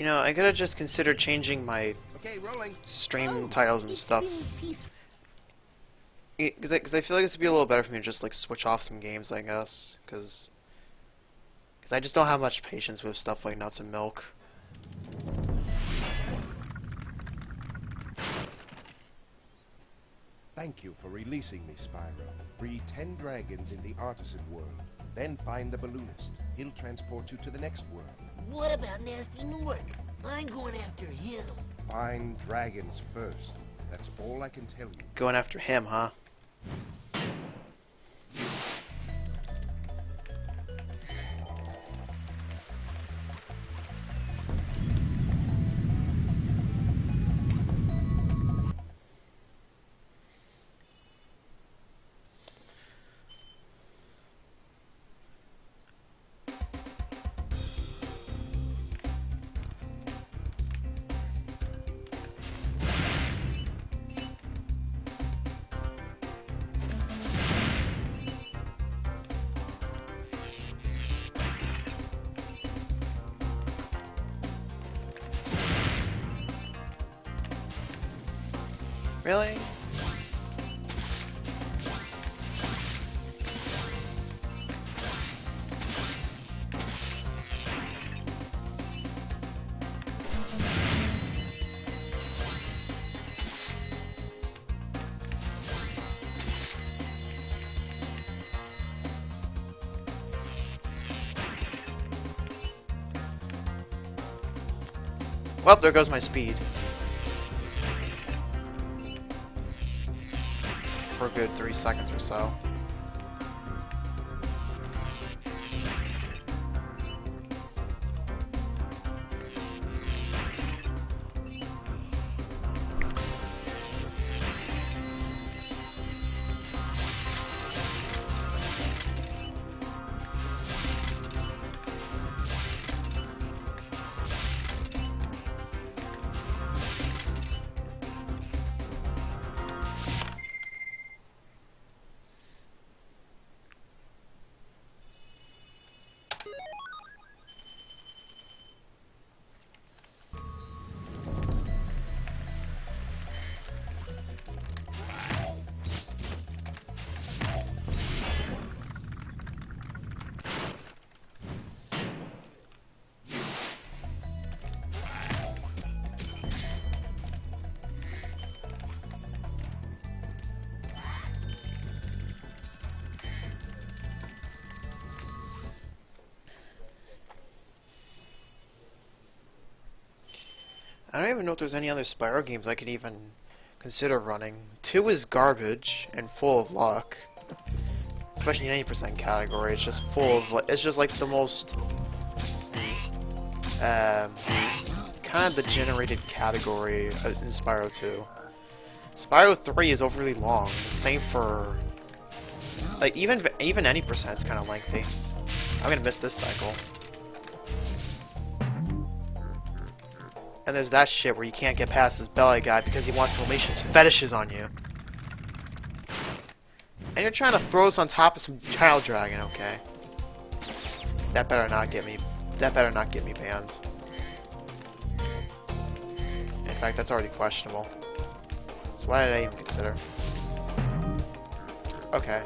You know, I gotta just consider changing my Okay, rolling. stream titles and stuff. Because I feel like this would be a little better for me to just like switch off some games, I guess. Because I just don't have much patience with stuff like nuts and milk. Thank you for releasing me, Spyro. Free 10 dragons in the artisan world. Then find the balloonist. He'll transport you to the next world. What about Nasty Nork? I'm going after him. Find dragons first. That's all I can tell you. Going after him, huh? Really? Well, there goes my speed. For a good 3 seconds or so. I don't even know if there's any other Spyro games I could even consider running. 2 is garbage and full of luck. Especially in 80% category, it's just full of, it's just like the most, kind of degenerated category in Spyro 2. Spyro 3 is overly long, same for, like, even 80% is kind of lengthy. I'm gonna miss this cycle. And there's that shit where you can't get past this belly guy because he wants to unleash his fetishes on you. And you're trying to throw us on top of some child dragon, okay. That better not get me banned. In fact, that's already questionable. So why did I even consider? Okay.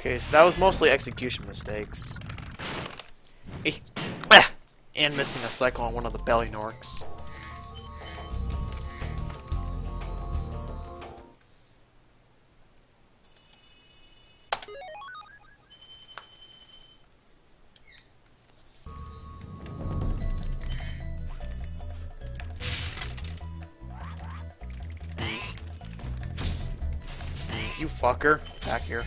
Okay, so that was mostly execution mistakes. And missing a cycle on one of the belly norks. You fucker. Back here.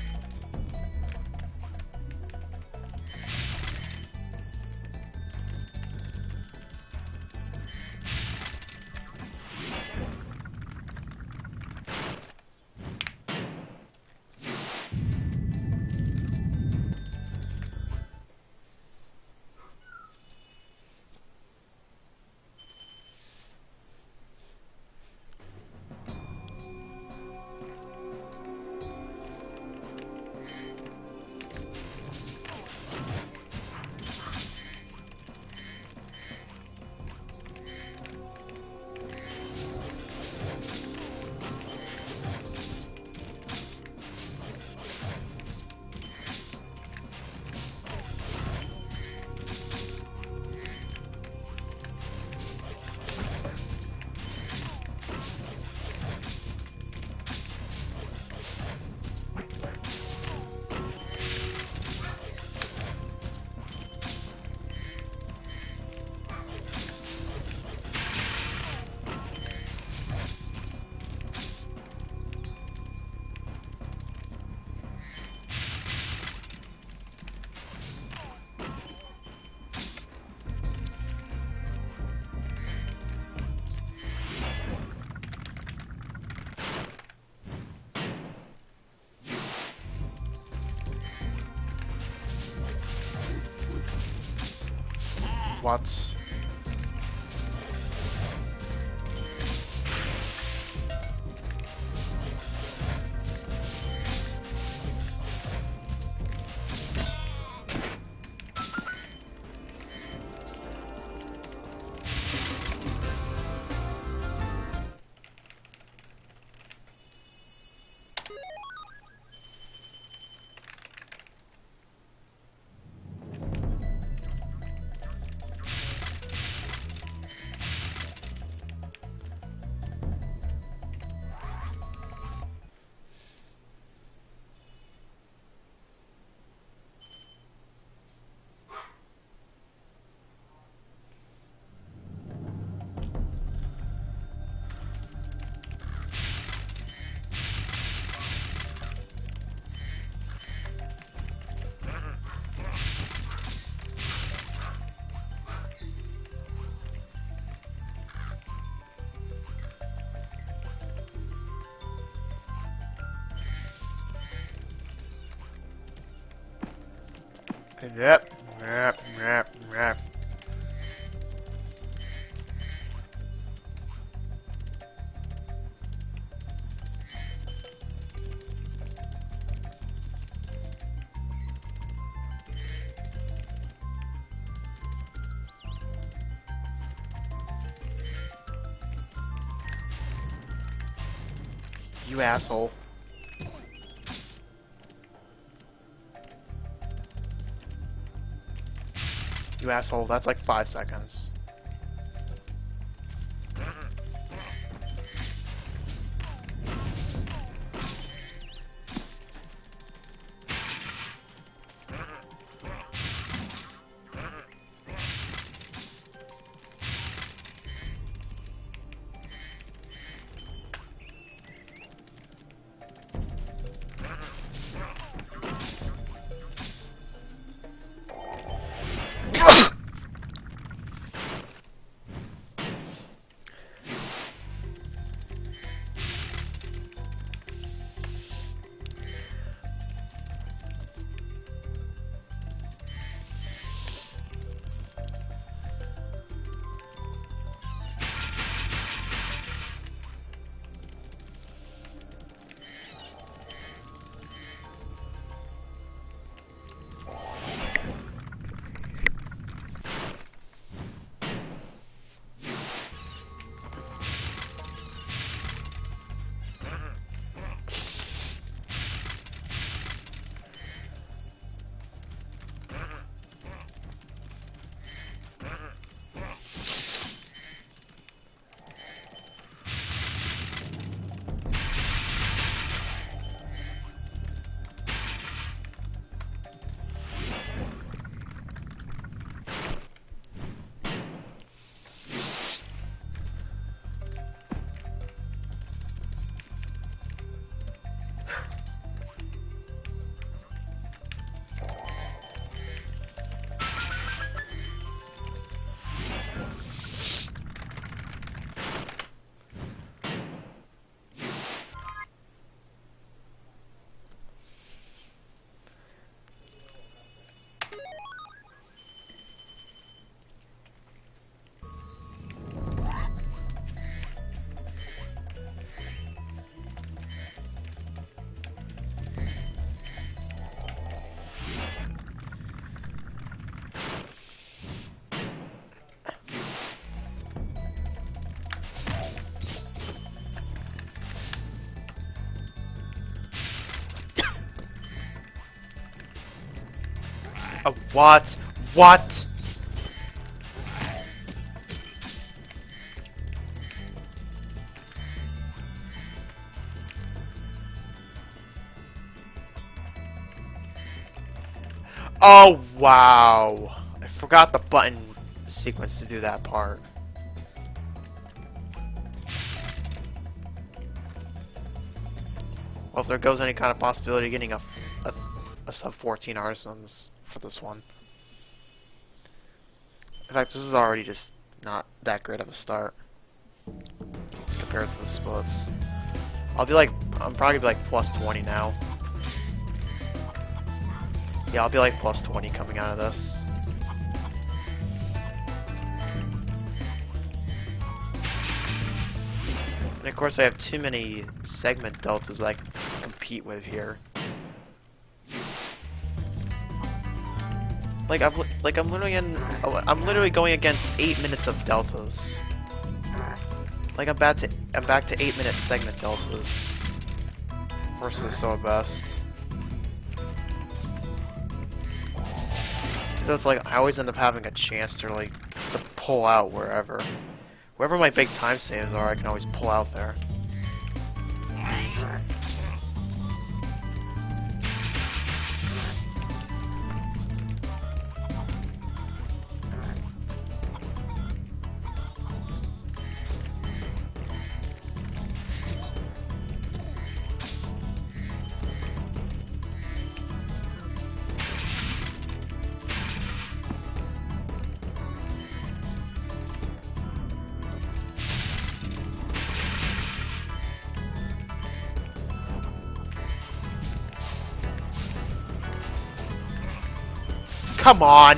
What? Yep. Yep. You asshole. You asshole, that's like 5 seconds. What? What? Oh, wow. I forgot the button sequence to do that part. Well, if there goes any kind of possibility of getting a sub 14 artisans for this one. In fact, this is already just not that great of a start compared to the splits. I'm probably be like plus 20 now. Yeah, I'll be like plus 20 coming out of this. And of course I have too many segment deltas that I can compete with here. I'm literally going against 8 minutes of deltas. Like I'm back to 8-minute segment deltas versus so best. So it's like I always end up having a chance to pull out wherever my big time saves are. I can always pull out there. Come on!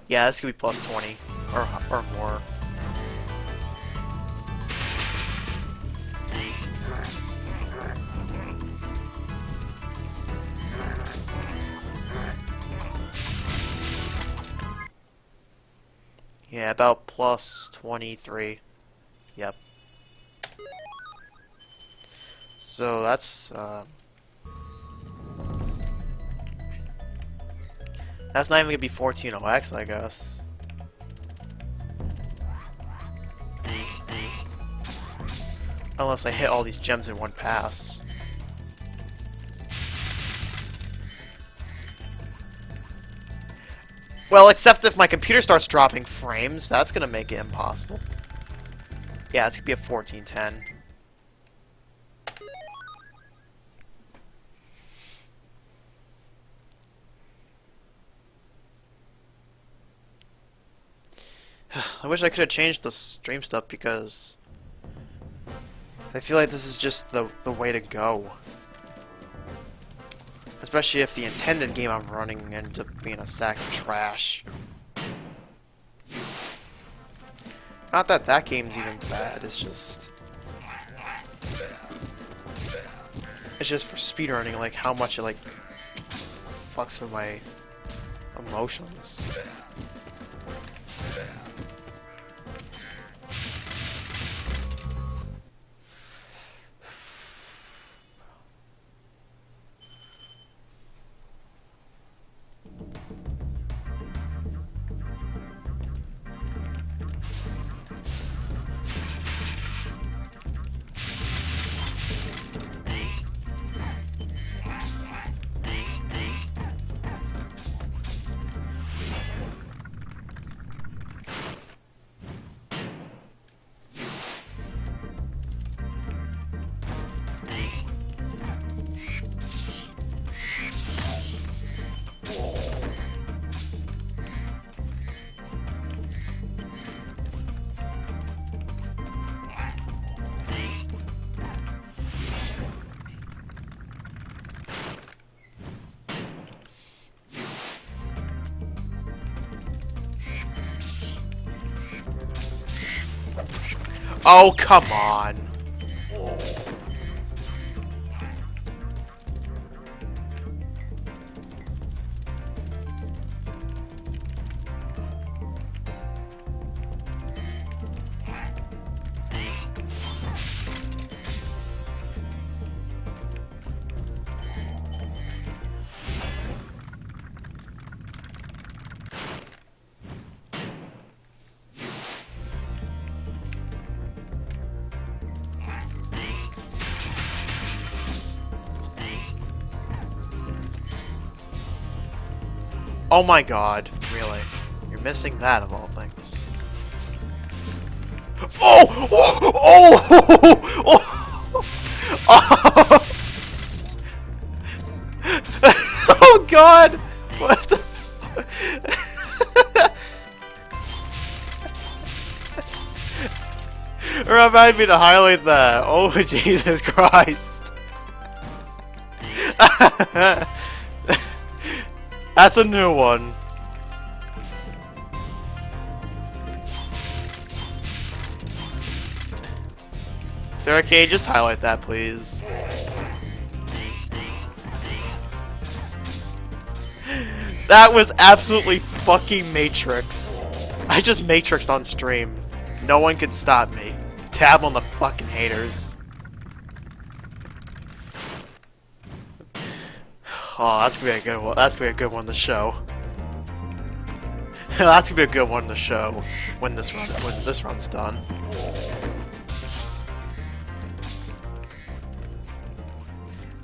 Yeah, this could be plus 20 or more. Yeah, about plus 23. Yep. So that's not even gonna be 14OX, I guess. Unless I hit all these gems in one pass. Well, except if my computer starts dropping frames, that's gonna make it impossible. Yeah, it's gonna be a 1410. I wish I could have changed the stream stuff because I feel like this is just the way to go. Especially if the intended game I'm running ends up being a sack of trash. Not that that game's even bad, it's just for speedrunning, like how much it fucks with my emotions. Oh, come on. Oh my god, really? You're missing that of all things. Oh! Oh! Oh! Oh! Oh god! What the Remind me to highlight that. Oh, Jesus Christ. That's a new one. Derek, can you just highlight that, please? That was absolutely fucking Matrix. I just Matrixed on stream. No one can stop me. Tab on the fucking haters. Oh, that's gonna be a good one. That's gonna be a good one to show. That's gonna be a good one to show when this run's done.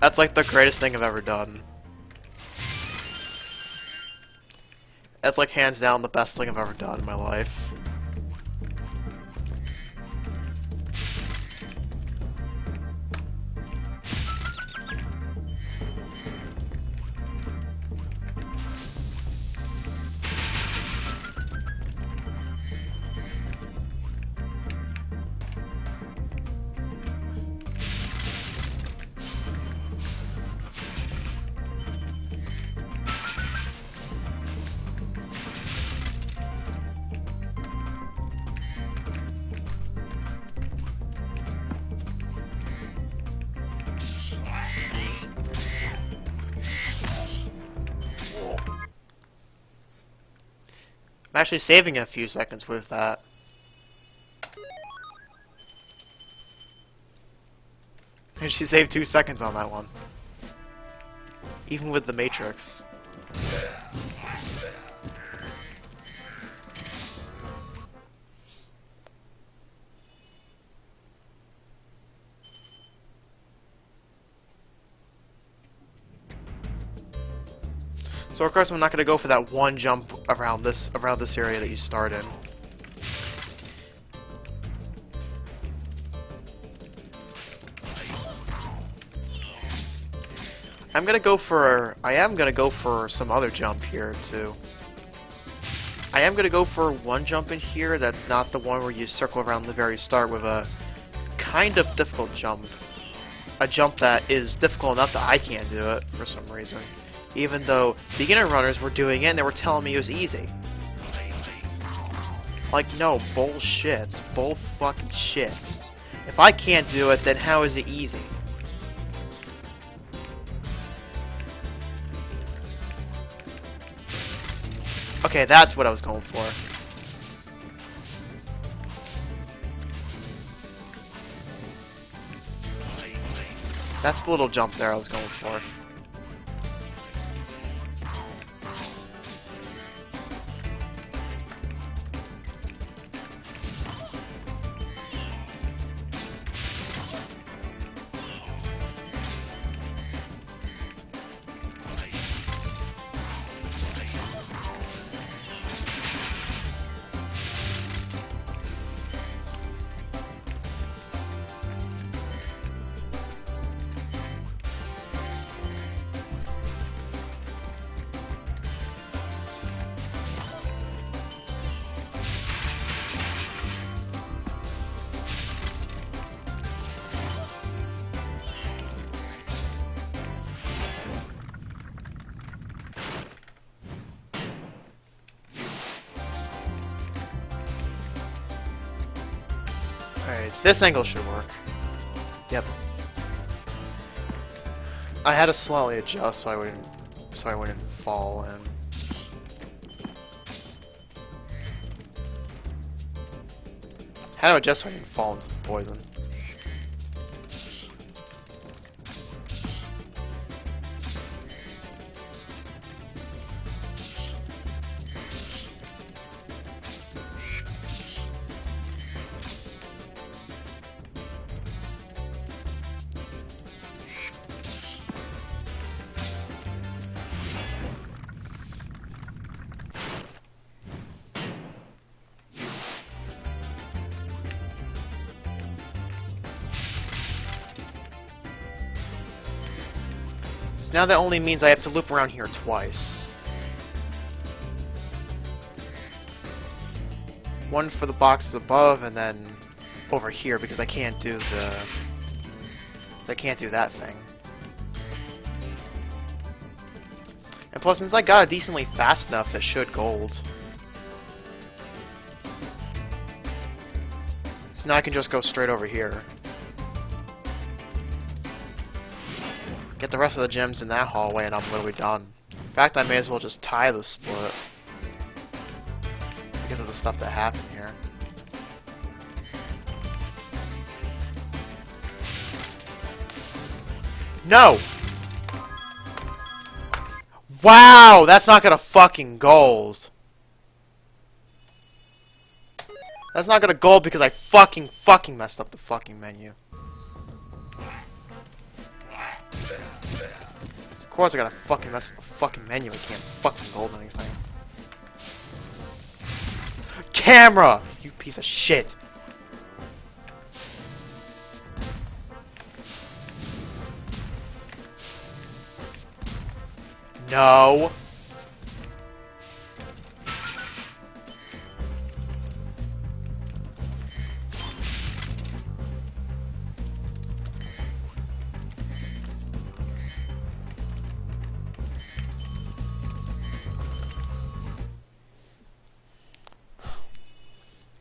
That's like the greatest thing I've ever done. That's like hands down the best thing I've ever done in my life. I'm actually saving a few seconds with that. And she saved 2 seconds on that one. Even with the Matrix. So of course I'm not gonna go for that one jump around this area that you start in. I am gonna go for some other jump here too. I am gonna go for one jump in here that's not the one where you circle around the very start with a kind of difficult jump. A jump that is difficult enough that I can't do it for some reason. Even though beginner runners were doing it and they were telling me it was easy. Like, no, bullshit. Bull fucking shit. If I can't do it, then how is it easy? Okay, that's what I was going for. That's the little jump there I was going for. Alright, this angle should work. Yep. I had to slightly adjust so I wouldn't fall in. Had to adjust so I didn't fall into the poison. So now that only means I have to loop around here twice. One for the boxes above, and then over here, because I can't do the... I can't do that thing. And plus, since I got it decently fast enough, it should gold. So now I can just go straight over here. Get the rest of the gems in that hallway and I'm literally done. In fact, I may as well just tie the split. Because of the stuff that happened here. No! Wow! That's not gonna fucking gold. That's not gonna gold because I fucking messed up the fucking menu. Of course I gotta fucking mess up the fucking menu. I can't fucking gold anything. Camera! You piece of shit! No!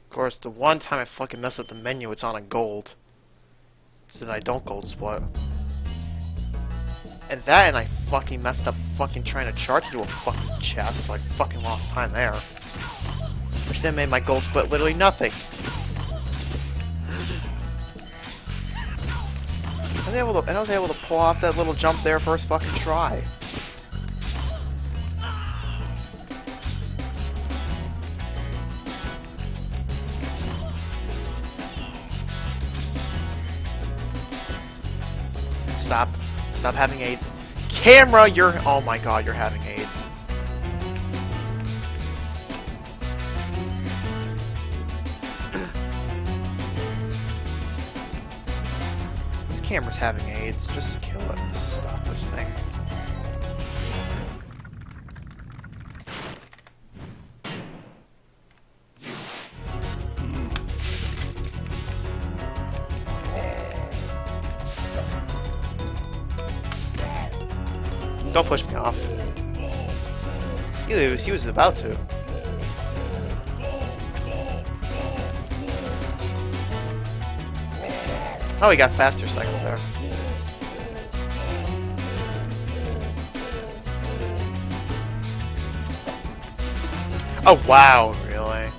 Of course, the one time I fucking mess up the menu, it's on a gold. Since I don't gold split. And that, and I fucking messed up fucking trying to chart to do a fucking chest, so I fucking lost time there. Which then made my gold split literally nothing. And I was able to pull off that little jump there first fucking try. Stop. Stop having AIDS. Camera, you're... Oh my god, you're having AIDS. This camera's having AIDS. Just kill it. Just stop this thing. Don't push me off. He was about to. Oh, he got faster cycle there. Oh, wow, really?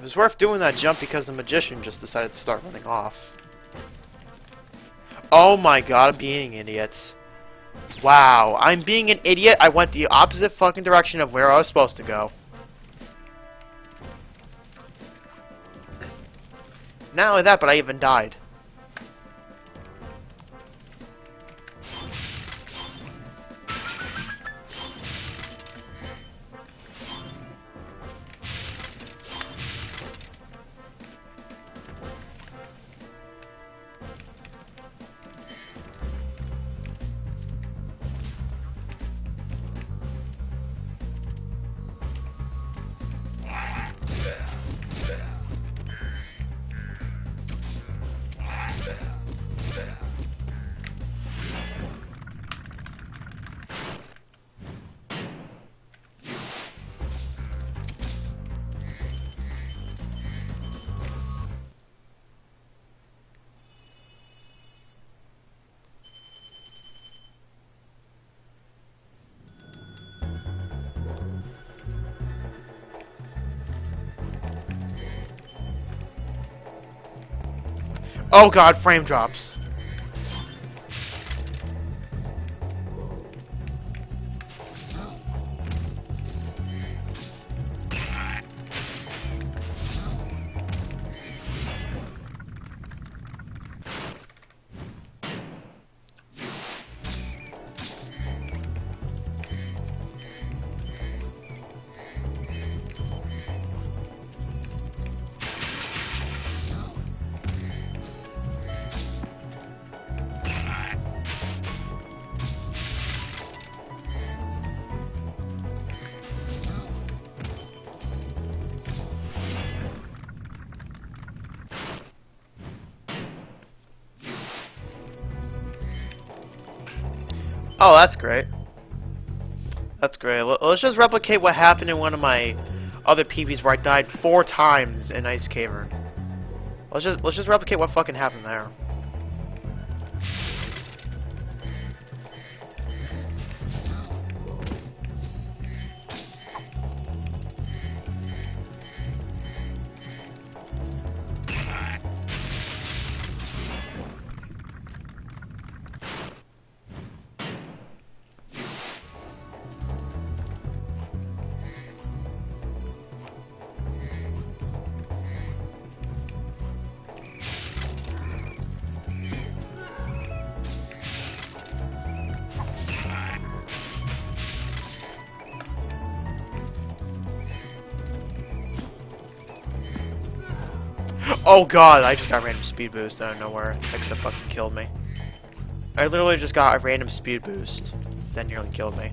was worth doing that jump because the magician just decided to start running off. Oh my god, I'm being an idiot. Wow, I'm being an idiot. I went the opposite fucking direction of where I was supposed to go. Not only that, but I even died. Oh god, frame drops. Oh, that's great. That's great. Let's just replicate what happened in one of my other PVs where I died 4 times in Ice Cavern. Let's just replicate what fucking happened there. Oh god, I just got a random speed boost out of nowhere. That could have fucking killed me. I literally just got a random speed boost. That nearly killed me.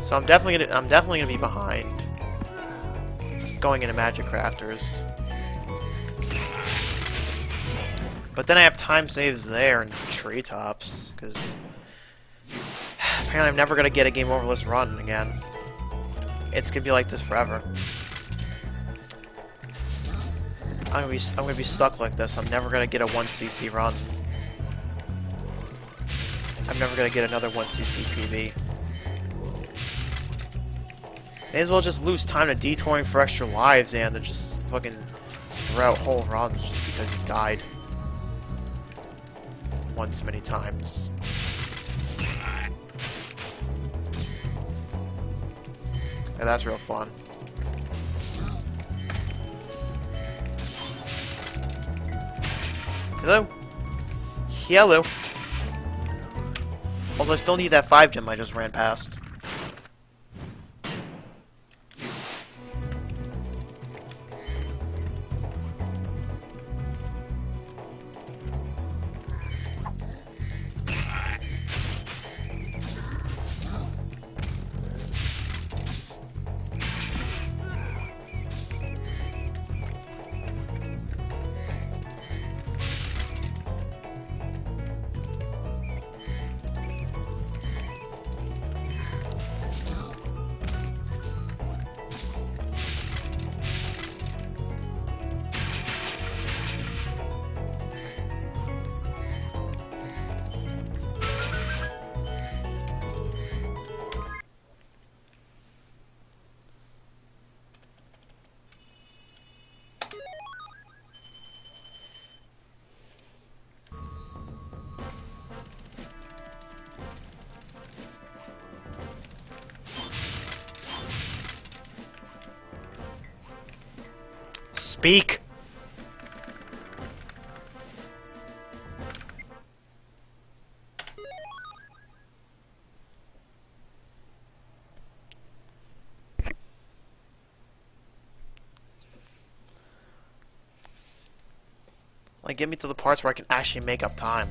So I'm definitely gonna be behind going into Magic Crafters. But then I have time saves there and treetops, because apparently I'm never gonna get a game overless run again. It's gonna be like this forever. I'm gonna be stuck like this. I'm never gonna get a 1cc run. I'm never gonna get another 1cc PB. May as well just lose time to detouring for extra lives and to just fucking throw out whole runs just because you died one too many times. Yeah, that's real fun. Hello? Hello? Also, I still need that 5 gem I just ran past. Speak! Like, get me to the parts where I can actually make up time.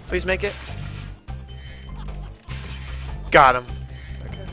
Please make it. Got him. Okay.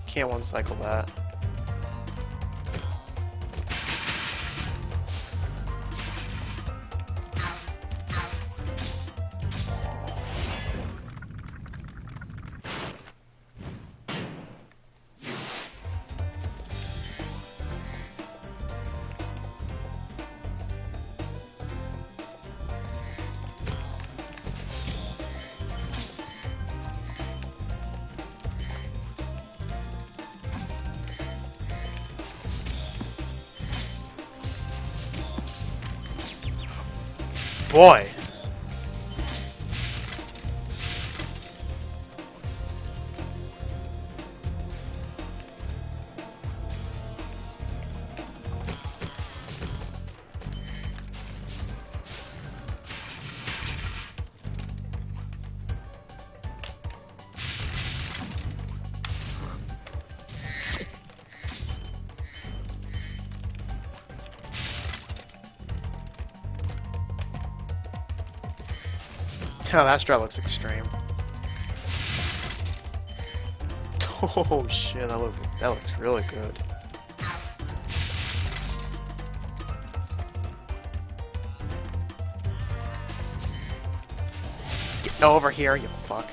Can't one cycle that. Boy. Oh, that strat looks extreme. Oh shit, that looks really good. Get over here, you fuck.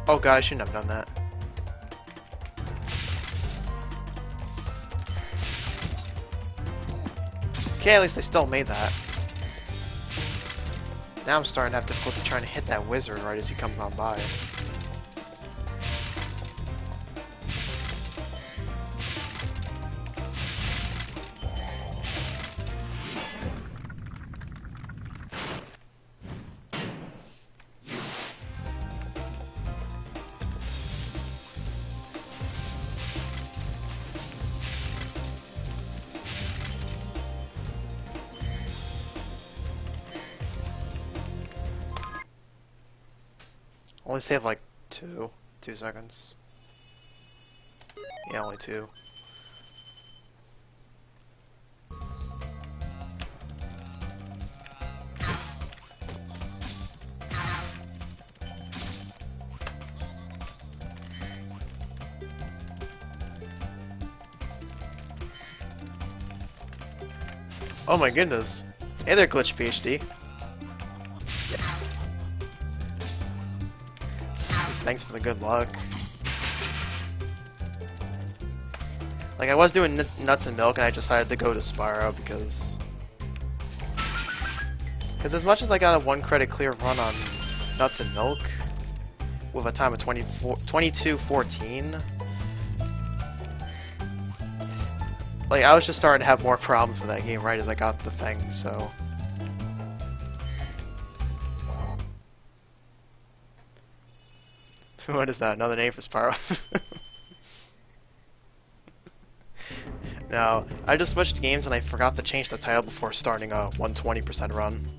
Oh god, I shouldn't have done that. Okay, at least I still made that. Now I'm starting to have difficulty trying to hit that wizard right as he comes on by. Only save like 2 seconds. Yeah, only 2. Oh my goodness. Hey there, Glitch PhD. Thanks for the good luck. Like, I was doing nuts and milk, and I decided to go to Spyro because as much as I got a 1 credit clear run on nuts and milk with a time of 22:14, like, I was just starting to have more problems with that game right as I got the thing, so. What is that? Another name for Spyro? No, I just switched games and I forgot to change the title before starting a 120% run.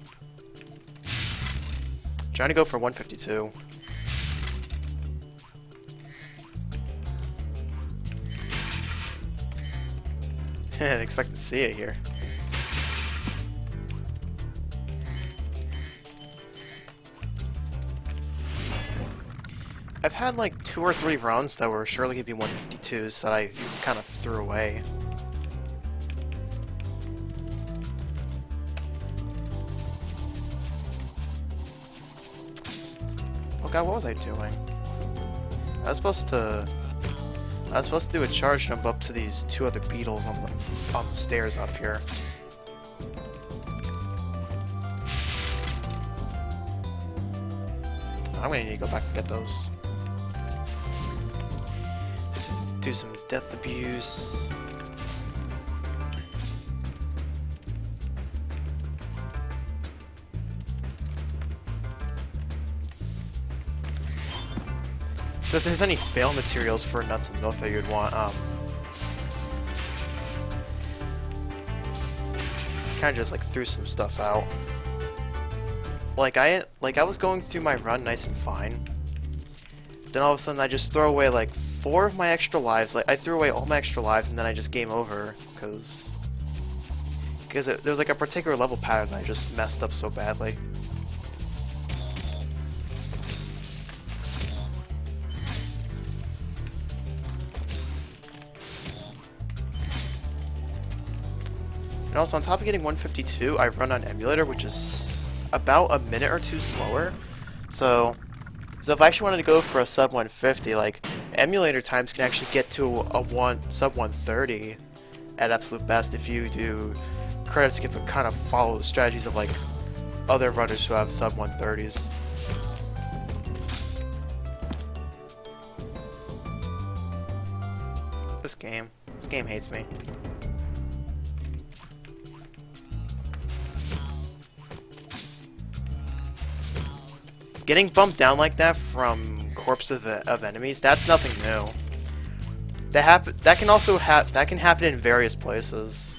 Trying to go for 152. I didn't expect to see it here. I've had like 2 or 3 runs that were surely gonna be 152s that I kind of threw away. Oh god, what was I doing? I was supposed to do a charge jump up to these 2 other beetles on the stairs up here. I'm gonna need to go back and get those. Do some death abuse. So if there's any fail materials for nuts and milk that you'd want, kind of just like threw some stuff out. Like I was going through my run nice and fine. Then all of a sudden I just throw away like 4 of my extra lives. Like I threw away all my extra lives and then I just game over because there was like a particular level pattern I just messed up so badly. And also on top of getting 152, I run on emulator, which is about a minute or 2 slower. So if I actually wanted to go for a sub 150, like emulator times can actually get to a sub 130 at absolute best if you do credit skip and kind of follow the strategies of like other runners who have sub 130s. This game hates me. Getting bumped down like that from corpses of enemies, that's nothing new. That can happen in various places.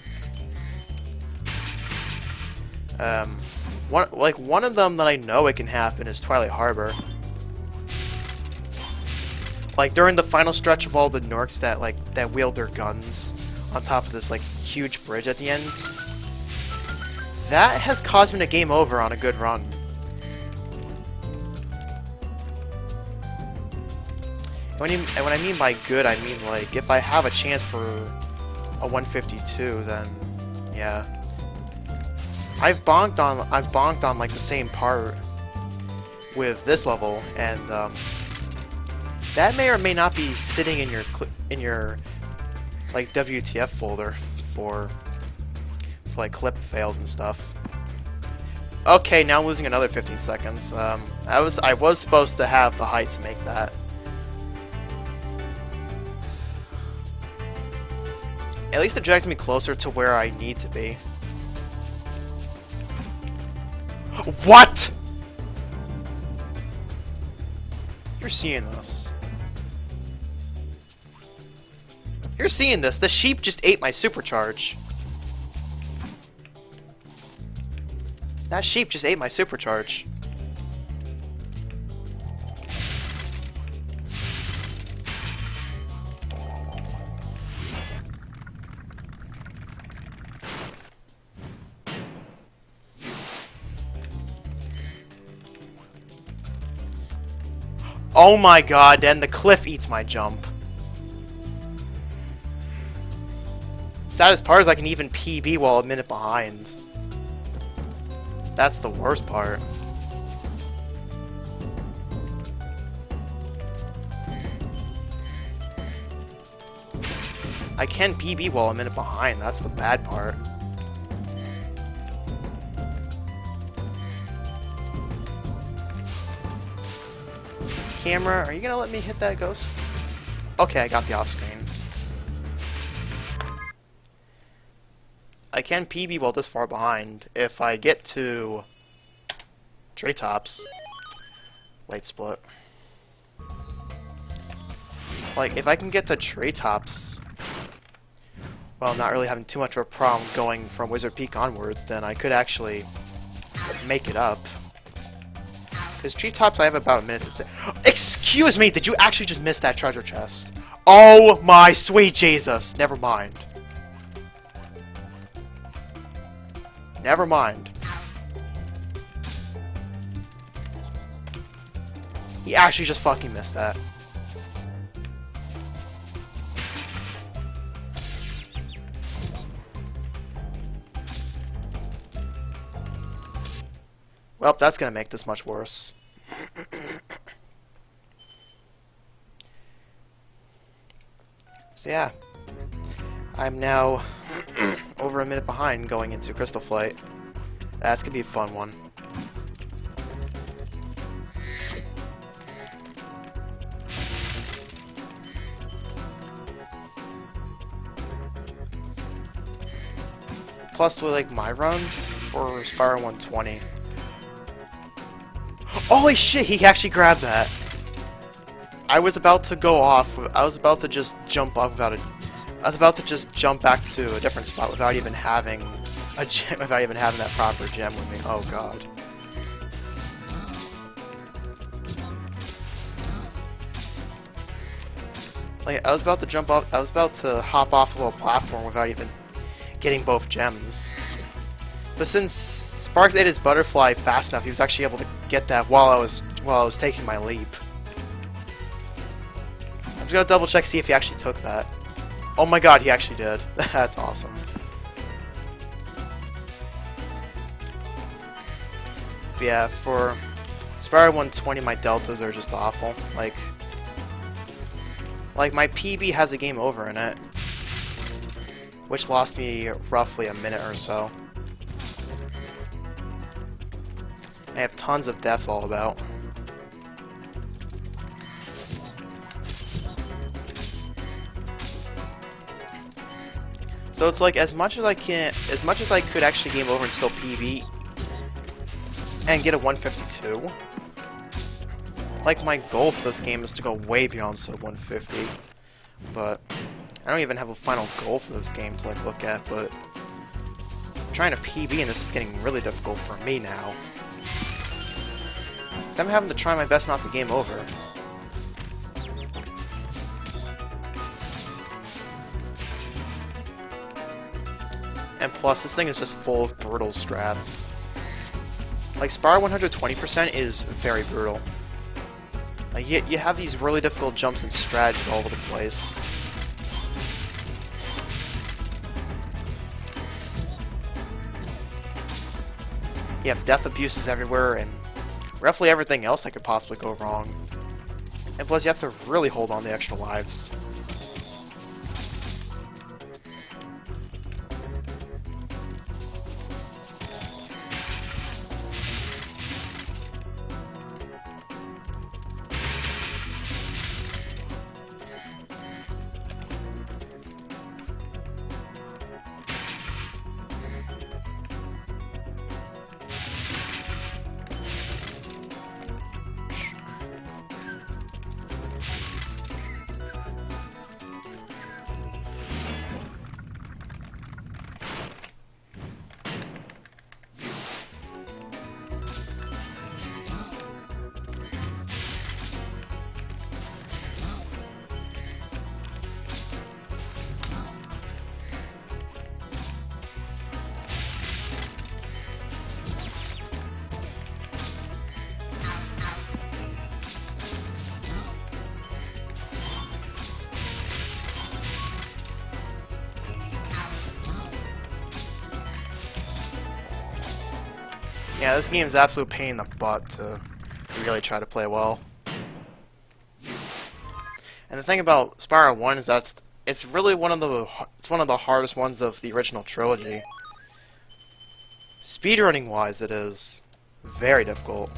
One of them that I know it can happen is Twilight Harbor. Like during the final stretch of all the Norks that wield their guns on top of this like huge bridge at the end. That has caused me to game over on a good run. And when I mean by good, I mean like if I have a chance for a 152, then yeah. I've bonked on like the same part with this level, and that may or may not be sitting in your like WTF folder for like clip fails and stuff. Okay, now I'm losing another 15 seconds. I was supposed to have the height to make that. At least it drags me closer to where I need to be. What? You're seeing this. You're seeing this. The sheep just ate my supercharge. That sheep just ate my supercharge. Oh my god, then the cliff eats my jump. Saddest part is I can even PB while a minute behind. That's the worst part. I can PB while a minute behind, that's the bad part. Camera, are you gonna let me hit that ghost? Okay, I got the off-screen. I can PB while this far behind. If I get to treetops, light split. Like, if I can get to treetops, well, not really having too much of a problem going from Wizard Peak onwards, then I could actually make it up. Because treetops, I have about a minute to say. Excuse me, did you actually just miss that treasure chest? Oh my sweet Jesus! Never mind. Never mind. He actually just fucking missed that. Well, that's gonna make this much worse. So yeah. I'm now over a minute behind going into Crystal Flight. That's gonna be a fun one. Plus, with like my runs for Spyro 120. Holy shit! He actually grabbed that. I was about to go off. I was about to just jump off without it. I was about to just jump back to a different spot without even having a gem, without even having that proper gem with me. Oh god. Like, I was about to jump off, I was about to hop off the little platform without even getting both gems. But since Sparks ate his butterfly fast enough, he was actually able to get that while I was taking my leap. I'm just gonna double check, see if he actually took that. Oh my god, he actually did. That's awesome. But yeah, for Spyro 120, my deltas are just awful. Like my PB has a game over in it, which lost me roughly a minute or so. I have tons of deaths all about. So it's like, as much as I could actually game over and still PB and get a 152. Like, my goal for this game is to go way beyond sub 150, but I don't even have a final goal for this game to like look at. But trying to PB and this is getting really difficult for me now. So I'm having to try my best not to game over. And plus, this thing is just full of brutal strats. Like, Spyro 120% is very brutal. Like, you have these really difficult jumps and strategies all over the place. You have death abuses everywhere, and roughly everything else that could possibly go wrong. And plus, you have to really hold on to extra lives. Yeah, this game is absolute pain in the butt to really try to play well. And the thing about Spyro 1 is that it's really one of the hardest ones of the original trilogy. Speedrunning wise, it is very difficult.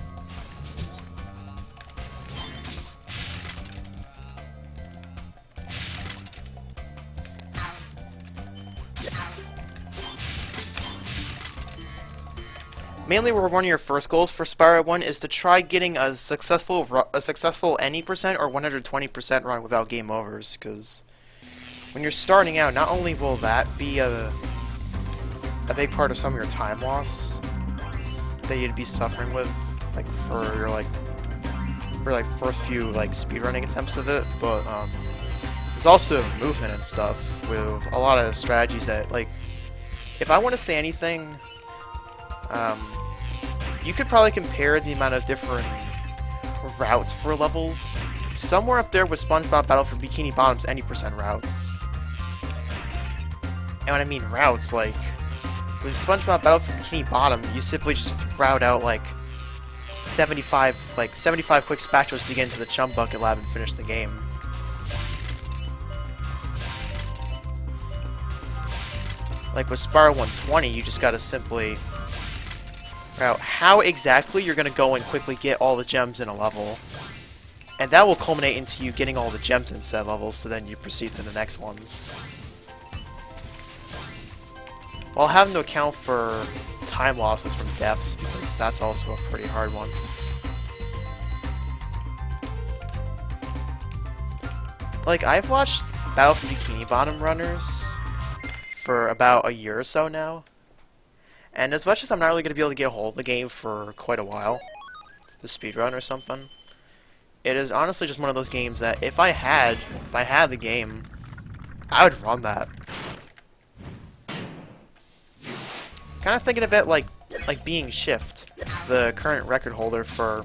Mainly, one of your first goals for Spyro 1 is to try getting a successful any percent or 120% run without game overs, because when you're starting out, not only will that be a big part of some of your time loss that you'd be suffering with, like for your first few speedrunning attempts of it, but there's also movement and stuff with a lot of strategies that, like, if I want to say anything, you could probably compare the amount of different routes for levels somewhere up there with SpongeBob Battle for Bikini Bottom's any percent routes. And when I mean routes, like, with SpongeBob Battle for Bikini Bottom, you simply just route out 75 quick spatulas to get into the Chum Bucket Lab and finish the game. Like with Spyro 120, you just gotta simply route how exactly you're gonna go and quickly get all the gems in a level. And that will culminate into you getting all the gems in said levels, so then you proceed to the next ones. While having to account for time losses from deaths, because that's also a pretty hard one. Like, I've watched Battle for Bikini Bottom runners for about a year or so now, and as much as I'm not really going to be able to get a hold of the game for quite a while, the speedrun or something, it is honestly just one of those games that if I had the game, I would run that. Kind of thinking of it like being Shift, the current record holder for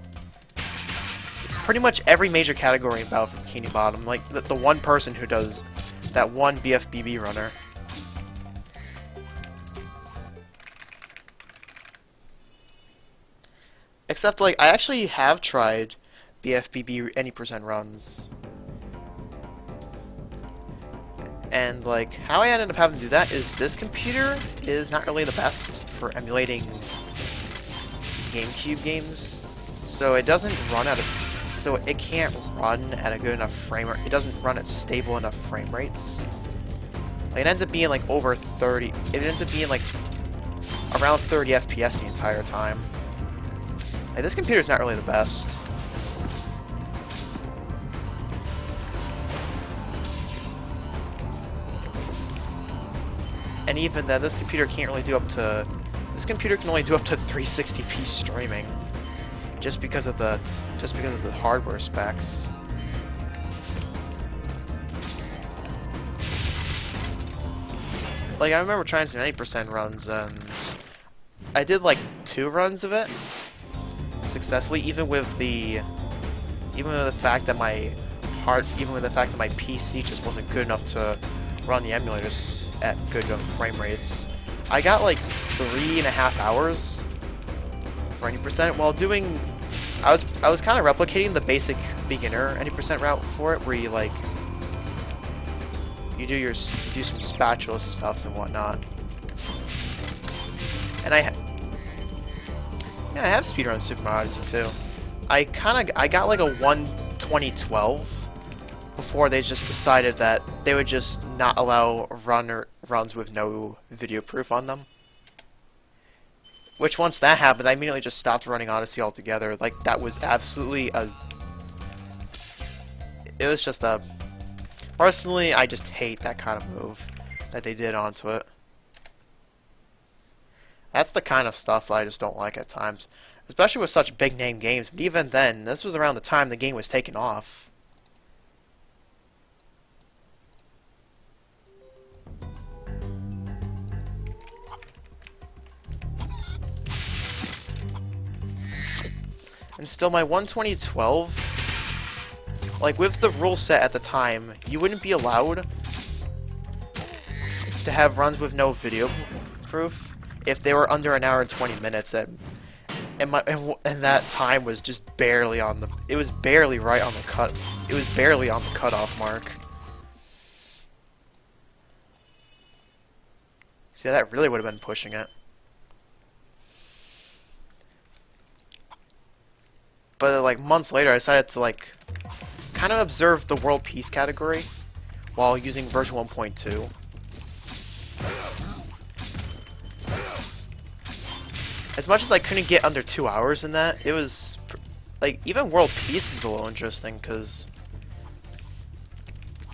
pretty much every major category in Battle for Bikini Bottom, like the one person who does that one BFBB runner. Except, like, I actually have tried BFBB any percent runs. And, like, how I ended up having to do that is this computer is not really the best for emulating GameCube games. So it doesn't run at so it can't run at a good enough frame rate. It doesn't run at stable enough frame rates. Like, it ends up being like over 30. It ends up being like around 30 FPS the entire time. Like, this computer's not really the best. And even then, this computer can't really do up to. This computer can only do up to 360p streaming, just because of the hardware specs. Like, I remember trying some 90% runs, and I did like 2 runs of it successfully, even with the fact that my PC just wasn't good enough to run the emulators at good enough frame rates. I got like 3.5 hours for 90% while doing. I was kind of replicating the basic beginner 90% route for it, where you do some spatula stuffs and whatnot. And I have speedrun Super Mario Odyssey too. I got like a 1:20:12 before they just decided that they would just not allow runs with no video proof on them. Which, once that happened, I immediately just stopped running Odyssey altogether. Like, that was absolutely it was just a... Personally, I just hate that kind of move that they did onto it. That's the kind of stuff that I just don't like at times. Especially with such big-name games. But even then, this was around the time the game was taken off. And still, my 1:20:12, like, with the rule set at the time, you wouldn't be allowed to have runs with no video proof if they were under an hour and 20 minutes, and and that time was just barely on the. It was barely right on the cut. It was barely on the cutoff mark. See, that really would have been pushing it. But like months later, I decided to like kind of observe the world peace category while using version 1.2. As much as I couldn't get under 2 hours in that, it was like even world peace is a little interesting because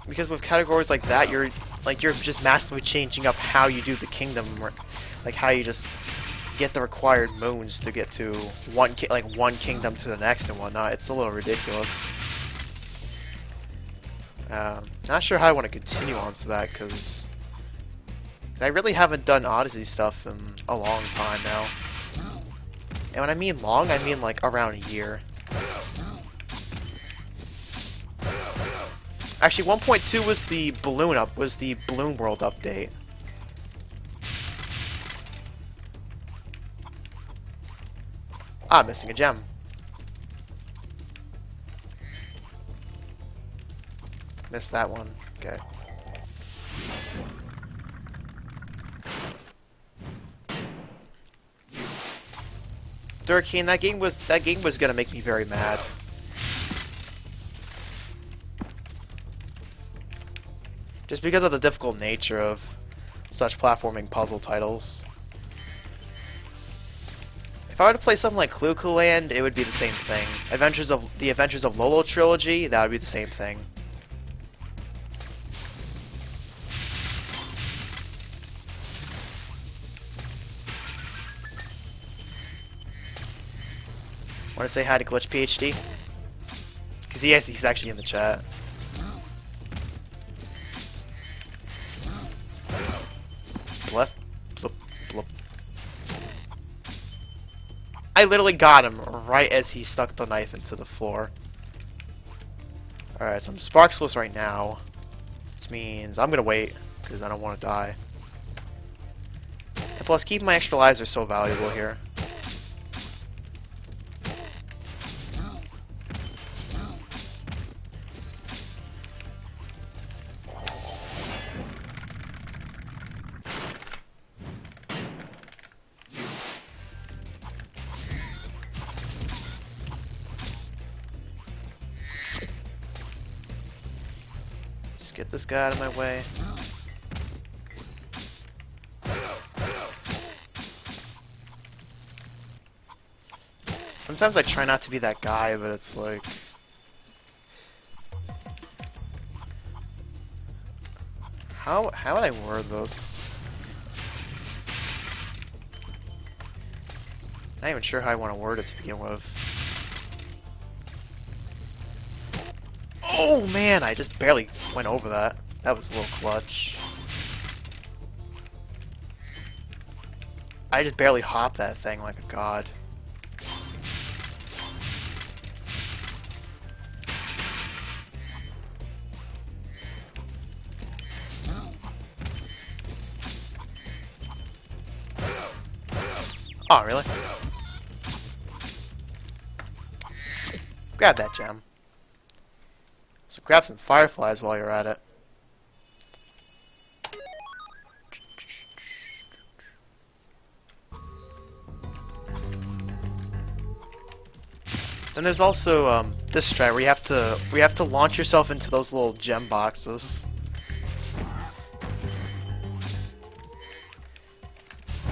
with categories like that, you're just massively changing up how you do the kingdom, like how you just get the required moons to get to one kingdom to the next and whatnot. It's a little ridiculous. Not sure how I want to continue on to that because I really haven't done Odyssey stuff in a long time now. And when I mean long, I mean like around a year. Actually, 1.2 was the balloon world update. Ah, missing a gem. Missed that one. Okay. Durkeen, that game was gonna make me very mad. Just because of the difficult nature of such platforming puzzle titles. If I were to play something like Clue Clue Land, it would be the same thing. The Adventures of Lolo trilogy, that would be the same thing. Want to say hi to Glitch PhD? Because he's actually in the chat. Blip, blip, blip. I literally got him right as he stuck the knife into the floor. Alright, so I'm sparksless right now. Which means I'm gonna wait, because I don't want to die. And plus, keeping my extra lives are so valuable here. Just get this guy out of my way. Sometimes I try not to be that guy, but it's like... How would I word this? Not even sure how I want to word it to begin with. Oh man, I just barely went over that. That was a little clutch. I just barely hopped that thing like a god. Oh, really? Grab that gem. So grab some fireflies while you're at it. Then there's also this strat where you have to launch yourself into those little gem boxes.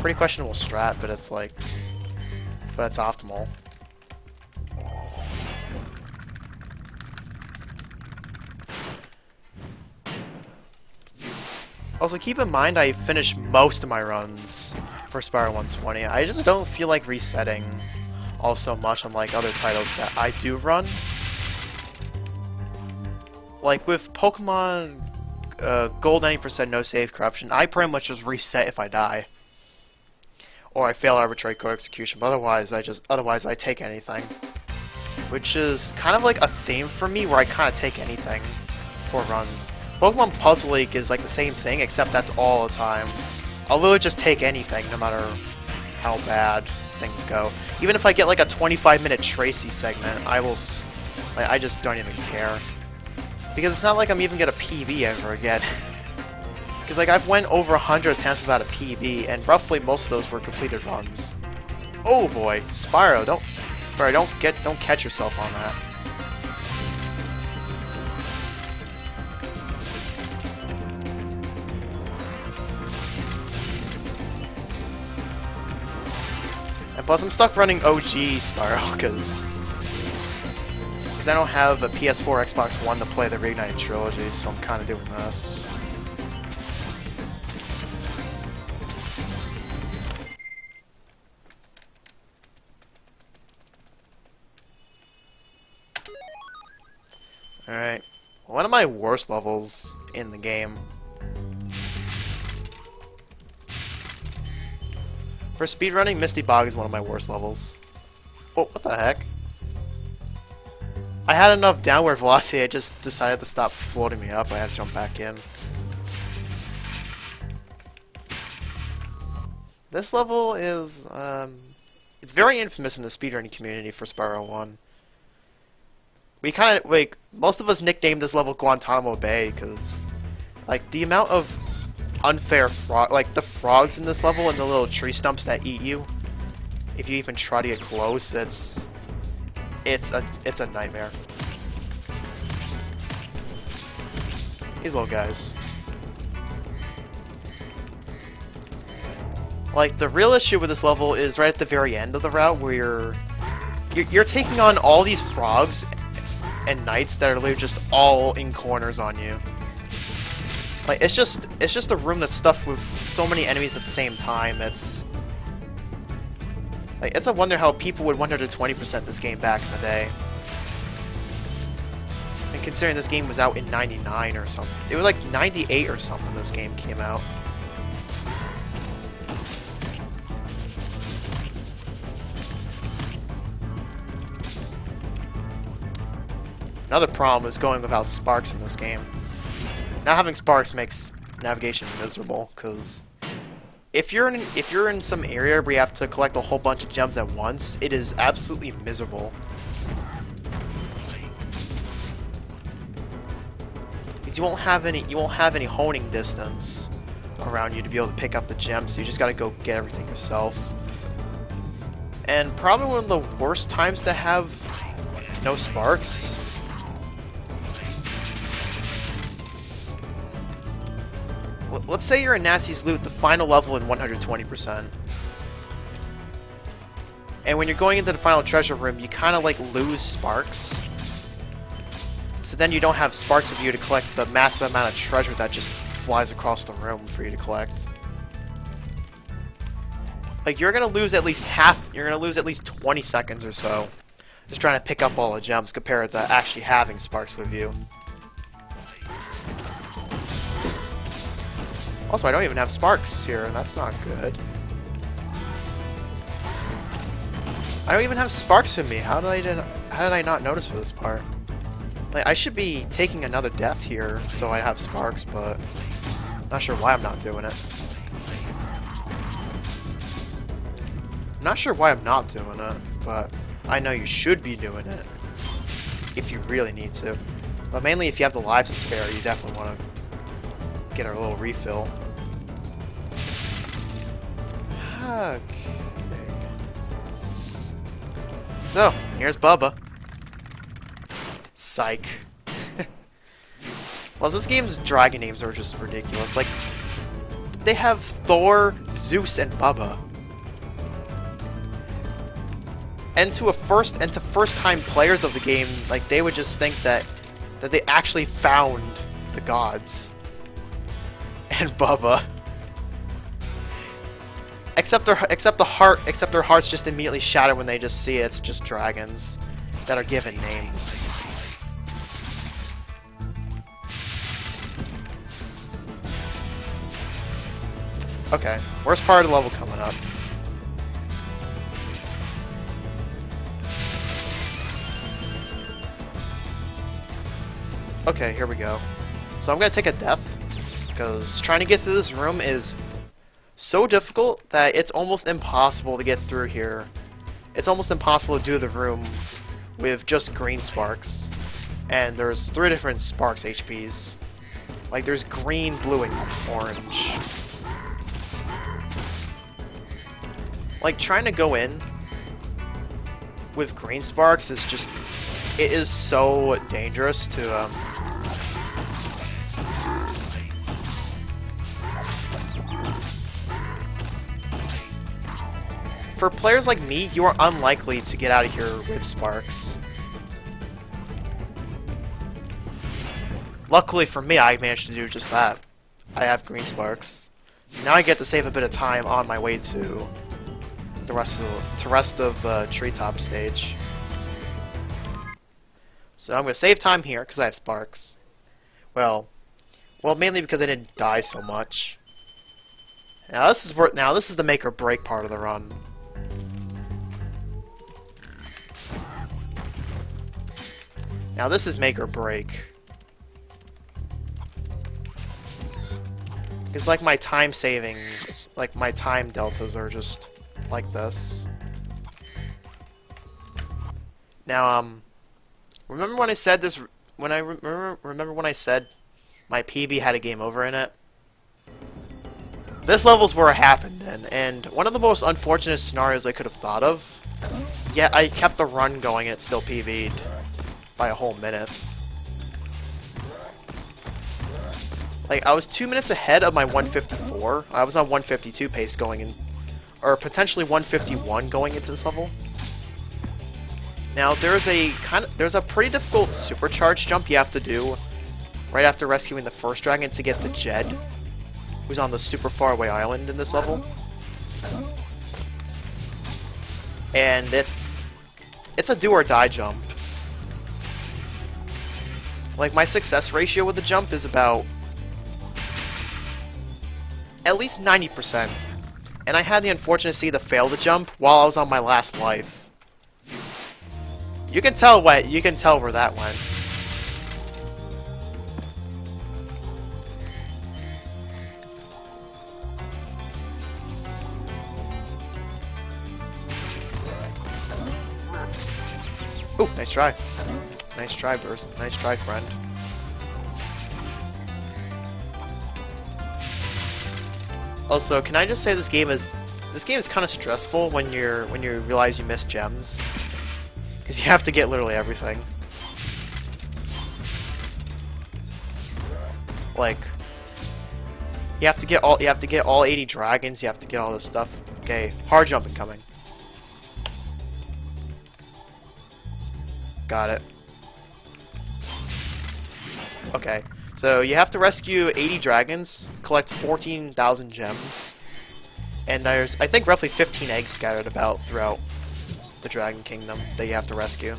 Pretty questionable strat, but it's like, it's optimal. Also, keep in mind I finished most of my runs for Spyro 120. I just don't feel like resetting all so much, unlike other titles that I do run. Like with Pokemon Gold 90% no save corruption, I pretty much just reset if I die. Or I fail arbitrary code execution, but otherwise I take anything. Which is kind of like a theme for me, where I kind of take anything for runs. Pokemon Puzzle League is like the same thing, except that's all the time. I'll literally just take anything, no matter how bad. things go. Even if I get like a 25-minute Tracy segment, like, I just don't even care. Because it's not like I'm even gonna PB ever again. Because like I've went over 100 attempts without a PB, and roughly most of those were completed runs. Oh boy, Spyro, don't catch yourself on that. And plus, I'm stuck running OG Spyro because I don't have a PS4, Xbox One to play the Reignited Trilogy, so I'm kind of doing this. Alright, one of my worst levels in the game. For speedrunning, Misty Bog is one of my worst levels. Oh, what the heck? I had enough downward velocity, I just decided to stop floating me up. I had to jump back in. This level is, it's very infamous in the speedrunning community for Spyro 1. We kind of, like, most of us nicknamed this level Guantanamo Bay, because, like, the amount of unfair like, the frogs in this level and the little tree stumps that eat you, if you even try to get close, it's a nightmare. These little guys. Like, the real issue with this level is right at the very end of the route, where you're taking on all these frogs and knights that are literally just all in corners on you. Like, it's just a room that's stuffed with so many enemies at the same time. It's a wonder how people would 120% this game back in the day. And considering this game was out in 99 or something. It was like 98 or something this game came out. Another problem is going without sparks in this game. Not having sparks makes navigation miserable, because if you're in some area where you have to collect a whole bunch of gems at once, it is absolutely miserable. Because you won't have any honing distance around you to be able to pick up the gems, so you just gotta go get everything yourself. And probably one of the worst times to have no sparks. Let's say you're in Nasty's Loot, the final level in 120%. And when you're going into the final treasure room, you kind of like lose sparks. So then you don't have sparks with you to collect the massive amount of treasure that just flies across the room for you to collect. Like, you're gonna lose at least 20 seconds or so just trying to pick up all the gems compared to actually having sparks with you. Also, I don't even have sparks here, and that's not good. I don't even have sparks with me. How did I not notice for this part? Like, I should be taking another death here so I have sparks, but I'm not sure why I'm not doing it. I'm not sure why I'm not doing it, but I know you should be doing it if you really need to. But mainly if you have the lives to spare, you definitely want to get a little refill. Okay. So, here's Bubba. Psych. Well, this game's dragon names are just ridiculous. Like, they have Thor, Zeus, and Bubba. And to first-time players of the game, like, they would just think that they actually found the gods. And Bubba. Except their hearts just immediately shatter when they just see it's just dragons that are given names. Okay, worst part of the level coming up. Okay, here we go. So I'm gonna take a death, because trying to get through this room is so difficult that it's almost impossible to get through here. It's almost impossible to do the room with just green sparks. And there's 3 different sparks HPs. Like, there's green, blue, and orange. Like, trying to go in with green sparks is just... It is so dangerous to, For players like me, you are unlikely to get out of here with sparks. Luckily for me, I managed to do just that. I have green sparks. So now I get to save a bit of time on my way to the rest of the treetop stage. So I'm going to save time here because I have sparks. Well, mainly because I didn't die so much. Now this is the make or break part of the run. Now this is make or break. It's like my time savings, like my time deltas are just like this. Now, remember when I said this? When I remember when I said my PB had a game over in it? This level's where it happened in, and one of the most unfortunate scenarios I could have thought of. Yet I kept the run going and it still PB'd by a whole minute. Like, I was 2 minutes ahead of my 154. I was on 152 pace going in, or potentially 151 going into this level. Now, there's a pretty difficult supercharge jump you have to do right after rescuing the first dragon to get the Jed, who's on the super far away island in this level. And it's a do or die jump. Like, my success ratio with the jump is about at least 90%. And I had the unfortunacy to fail the jump while I was on my last life. You can tell where that went. Ooh, nice try. Nice try, Burst. Nice try, friend. Also, can I just say this game is kind of stressful when you realize you missed gems, because you have to get literally everything. Like, you have to get all 80 dragons. You have to get all this stuff. Okay, hard jump incoming. Got it. Okay. So you have to rescue 80 dragons, collect 14,000 gems, and there's, I think, roughly 15 eggs scattered about throughout the Dragon Kingdom that you have to rescue.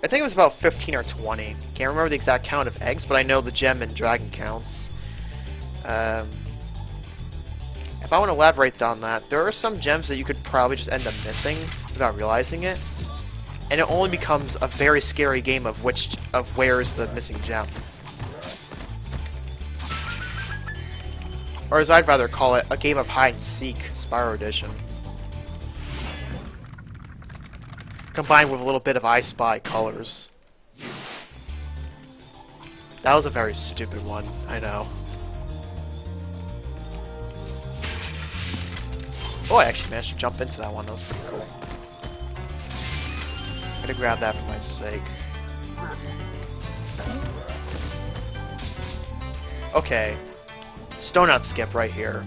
I think it was about 15 or 20. Can't remember the exact count of eggs, but I know the gem and dragon counts. If I want to elaborate on that, there are some gems that you could probably just end up missing without realizing it. And it only becomes a very scary game of where is the missing gem. Or as I'd rather call it, a game of hide and seek, Spyro Edition. Combined with a little bit of I Spy colors. That was a very stupid one, I know. Oh, I actually managed to jump into that one, that was pretty cool. I'm gonna grab that for my sake. Okay. Stone Out Skip right here.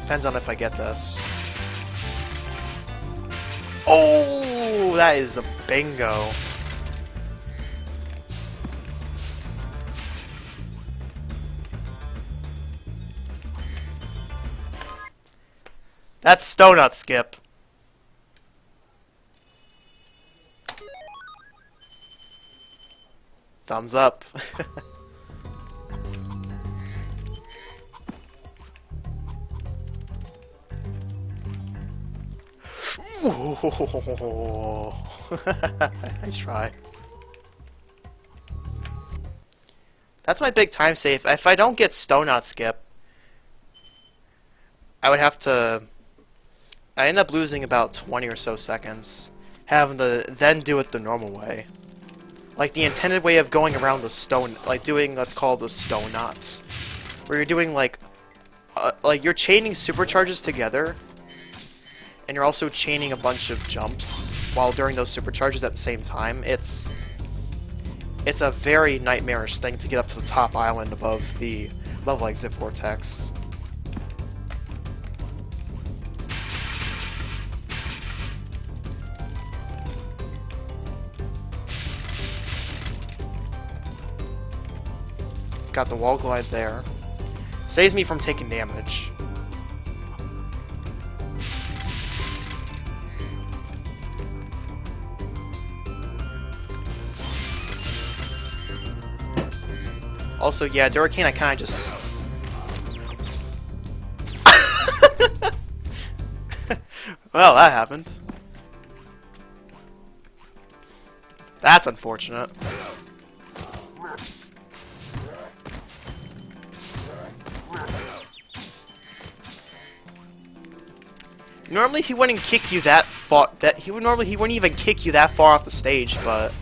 Depends on if I get this. Oh, that is a bingo. That's Stone Out Skip. Thumbs up. Nice try. That's my big time save. If I don't get stone out skip, I would have to... I end up losing about 20 or so seconds, having to then do it the normal way. Like the intended way of going around the stone, like doing, let's call the stone knots. Where you're doing like you're chaining supercharges together, and you're also chaining a bunch of jumps while doing those supercharges at the same time. It's a very nightmarish thing to get up to the top island above the level exit vortex. Got the wall glide there. Saves me from taking damage. Also, yeah, Durricane, I kinda just... Well, that happened. That's unfortunate. Normally he wouldn't kick you that far. He wouldn't even kick you that far off the stage, but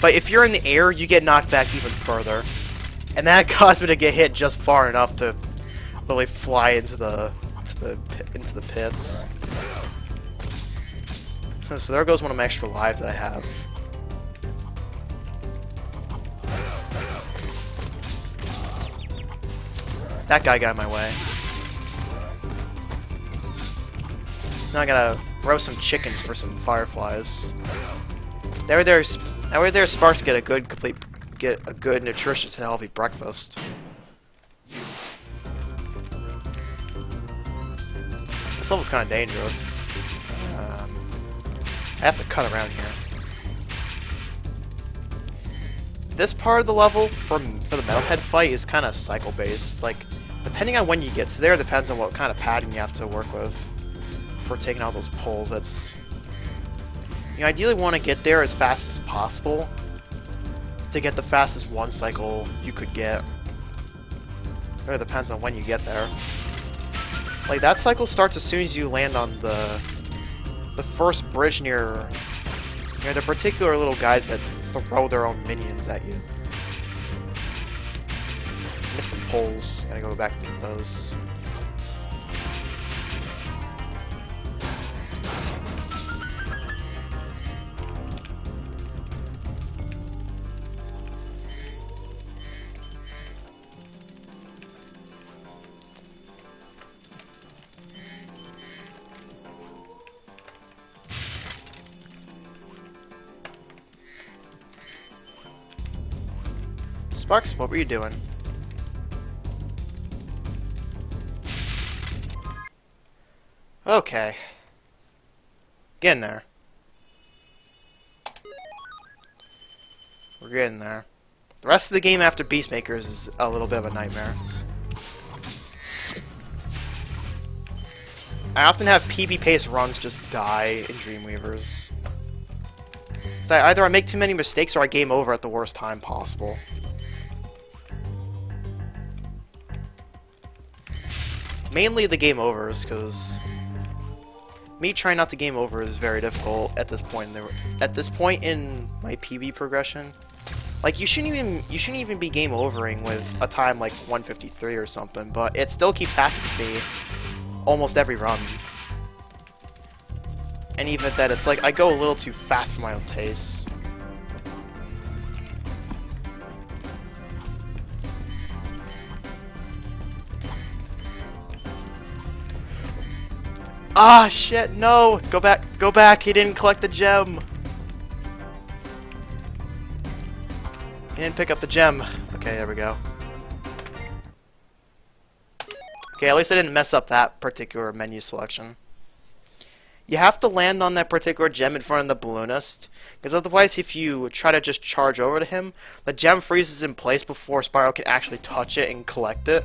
if you're in the air, you get knocked back even further, and that caused me to get hit just far enough to really fly into the pits. So there goes one of my extra lives that I have. That guy got in my way. So now I gotta roast some chickens for some fireflies. That way there Sparks get a good nutritious healthy breakfast. This level's kinda dangerous. I have to cut around here. This part of the level for the metalhead fight is kinda cycle based. Like, depending on when you get to there depends on what kind of padding you have to work with for taking out those poles. That's, you ideally want to get there as fast as possible to get the fastest one cycle you could get. It really depends on when you get there. Like, that cycle starts as soon as you land on the first bridge near the particular little guys that throw their own minions at you. Missing poles. Gotta go back and get those. Sparks, what were you doing? Okay. Getting there. We're getting there. The rest of the game after Beastmakers is a little bit of a nightmare. I often have PB pace runs just die in Dreamweavers. So either I make too many mistakes or I game over at the worst time possible. Mainly the game overs, because me trying not to game over is very difficult at this point. At this point in my PB progression, like you shouldn't even be game overing with a time like 153 or something, but it still keeps happening to me almost every run. And even then, it's like I go a little too fast for my own taste. Ah, shit, no! Go back, he didn't collect the gem! He didn't pick up the gem. Okay, there we go. Okay, at least I didn't mess up that particular menu selection. You have to land on that particular gem in front of the balloonist, because otherwise if you try to just charge over to him, the gem freezes in place before Spyro can actually touch it and collect it.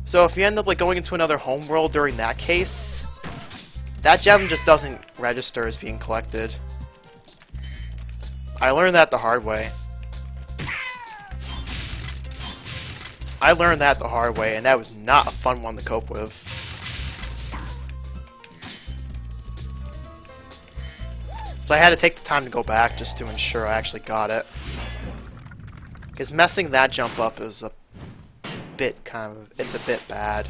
So if you end up like going into another homeworld during that case, that gem just doesn't register as being collected. I learned that the hard way. I learned that the hard way, and that was not a fun one to cope with. So I had to take the time to go back just to ensure I actually got it. Because messing that jump up is a bit it's a bit bad.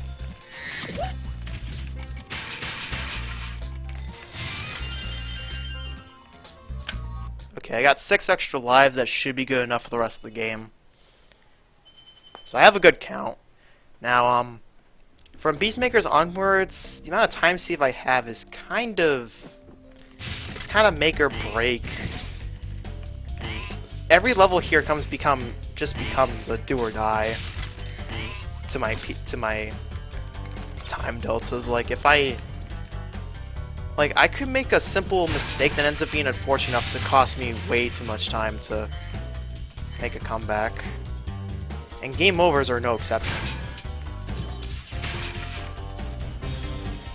Okay, I got 6 extra lives. That should be good enough for the rest of the game. So I have a good count. Now, from Beastmakers onwards, the amount of time save I have is kind of make or break. Every level here just becomes a do or die to my time deltas. Like if I could make a simple mistake that ends up being unfortunate enough to cost me way too much time to make a comeback. And game overs are no exception.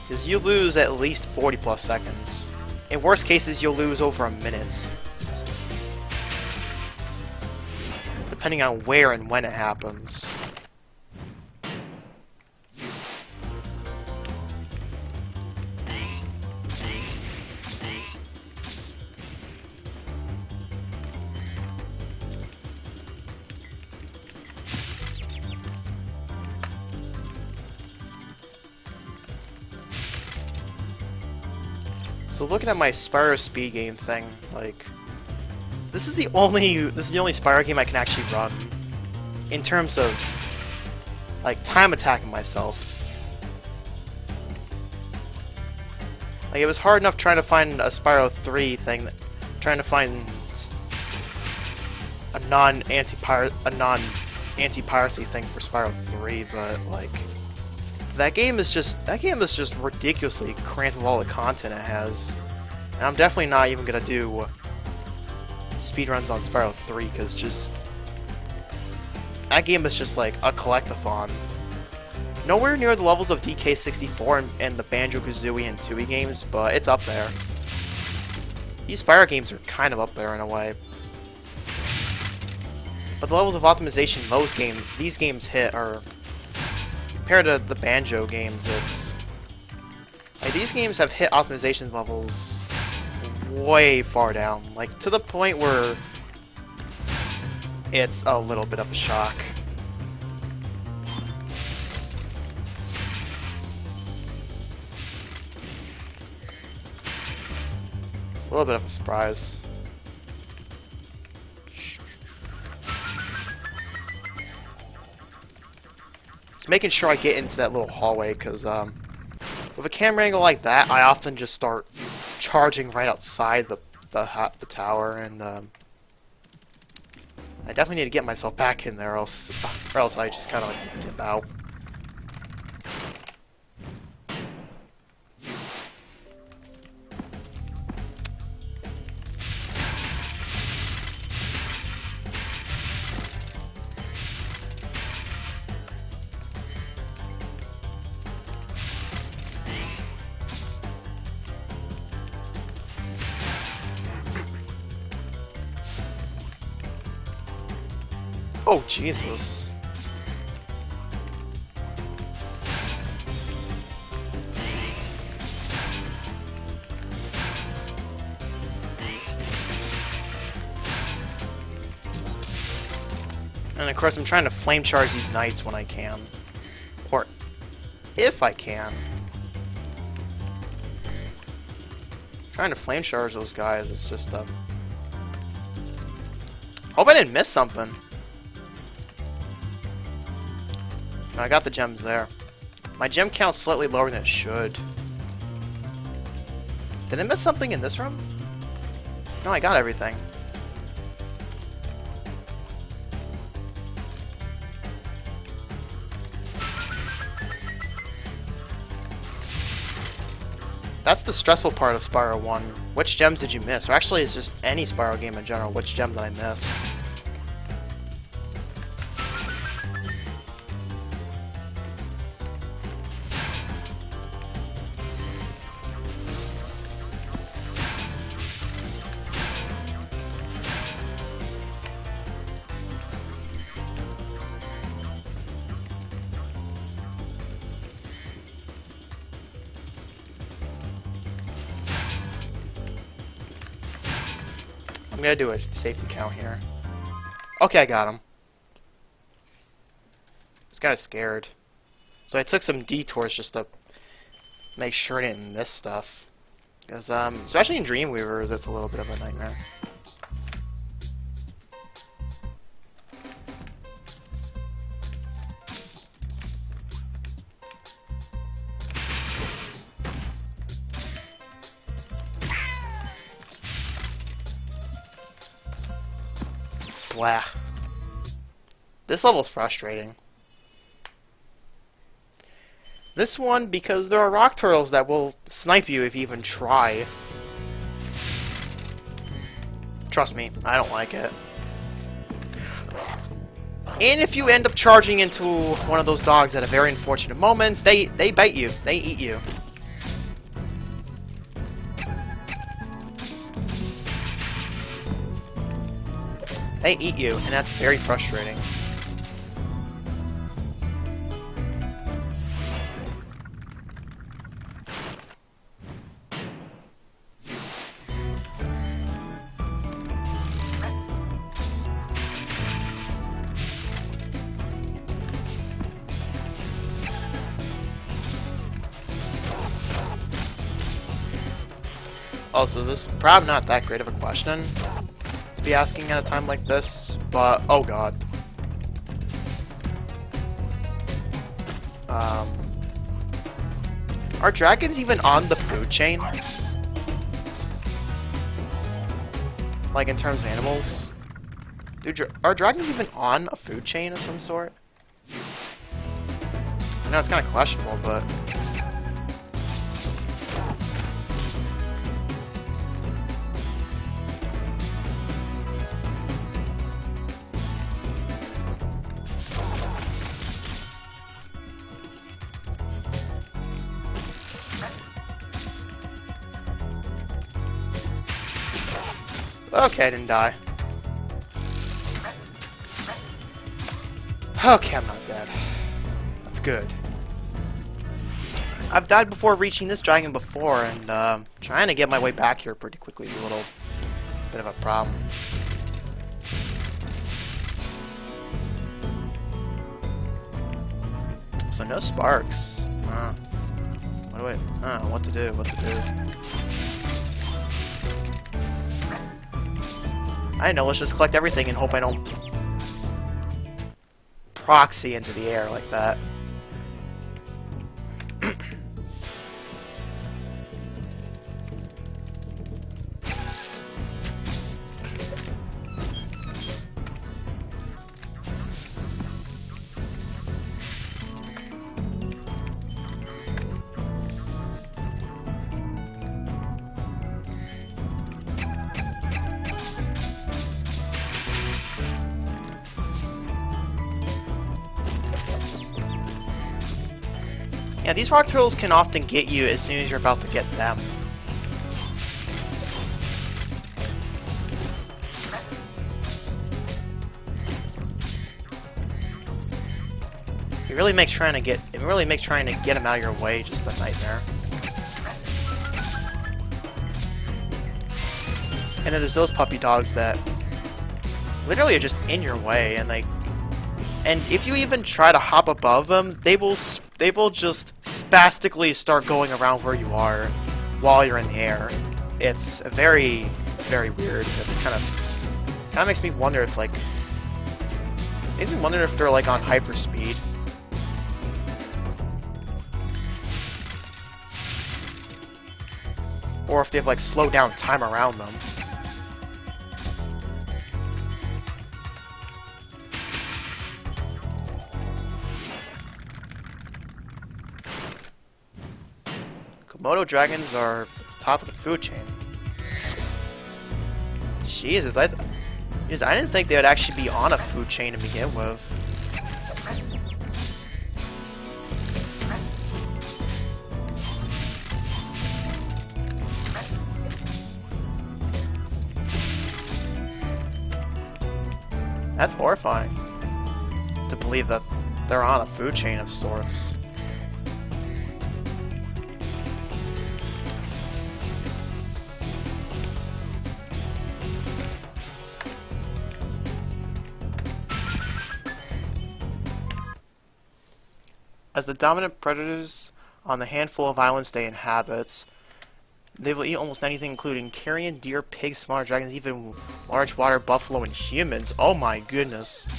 Because you lose at least 40 plus seconds. In worst cases, you'll lose over a minute. Depending on where and when it happens. So looking at my Spyro speed game thing, like this is the only Spyro game I can actually run in terms of like time attacking myself. Like it was hard enough trying to find a Spyro 3 thing, trying to find a non-anti-piracy thing for Spyro 3, but like that game is just ridiculously cramped with all the content it has. And I'm definitely not even gonna do speedruns on Spyro 3 because just that game is just like a collectathon. Nowhere near the levels of DK64 and the Banjo-Kazooie and Tooie games, but it's up there. These Spyro games are kind of up there in a way. But the levels of optimization these games hit are, compared to the Banjo games, it's like these games have hit optimization levels way far down, like to the point where it's a little bit of a shock. It's a little bit of a surprise. Just making sure I get into that little hallway, because with a camera angle like that, I often just start charging right outside the tower, and I definitely need to get myself back in there, or else I just kind of like dip out. Oh, Jesus. And of course, I'm trying to flame charge these knights when I can. Or if I can. Trying to flame charge those guys is just hope I didn't miss something. I got the gems there. My gem count's slightly lower than it should. Did I miss something in this room? No, I got everything. That's the stressful part of Spyro 1. Which gems did you miss? Or actually, it's just any Spyro game in general. Which gem did I miss? I'm gonna do a safety count here. Okay, I got him. I was kind of scared. So I took some detours just to make sure I didn't miss stuff. Because, especially in Dreamweavers, it's a little bit of a nightmare. Blah. This level's frustrating. This one, because there are rock turtles that will snipe you if you even try. Trust me, I don't like it. And if you end up charging into one of those dogs at a very unfortunate moments, they bite you. They eat you. They eat you, and that's very frustrating. Also, this is probably not that great of a question to be asking at a time like this, but oh god. Are dragons even on the food chain? Like in terms of animals? Dude, are dragons even on a food chain of some sort? I know it's kind of questionable, but... Okay, I didn't die. Okay, I'm not dead. That's good. I've died before reaching this dragon before, and trying to get my way back here pretty quickly is a little bit of a problem. So no sparks. What to do? I know, let's just collect everything and hope I don't proxy into the air like that. Yeah, these rock turtles can often get you as soon as you're about to get them. It really makes trying to get them out of your way just a nightmare. And then there's those puppy dogs that literally are just in your way, and if you even try to hop above them, they will just spastically start going around where you are while you're in the air. It's very weird. It's kind of makes me wonder if they're like on hyper speed. Or if they have like slowed down time around them. Komodo dragons are at the top of the food chain. Jesus, I didn't think they would actually be on a food chain to begin with. That's horrifying to believe that they're on a food chain of sorts. As the dominant predators on the handful of islands they inhabit, they will eat almost anything, including carrion, deer, pigs, smaller dragons, even large water buffalo and humans. Oh my goodness.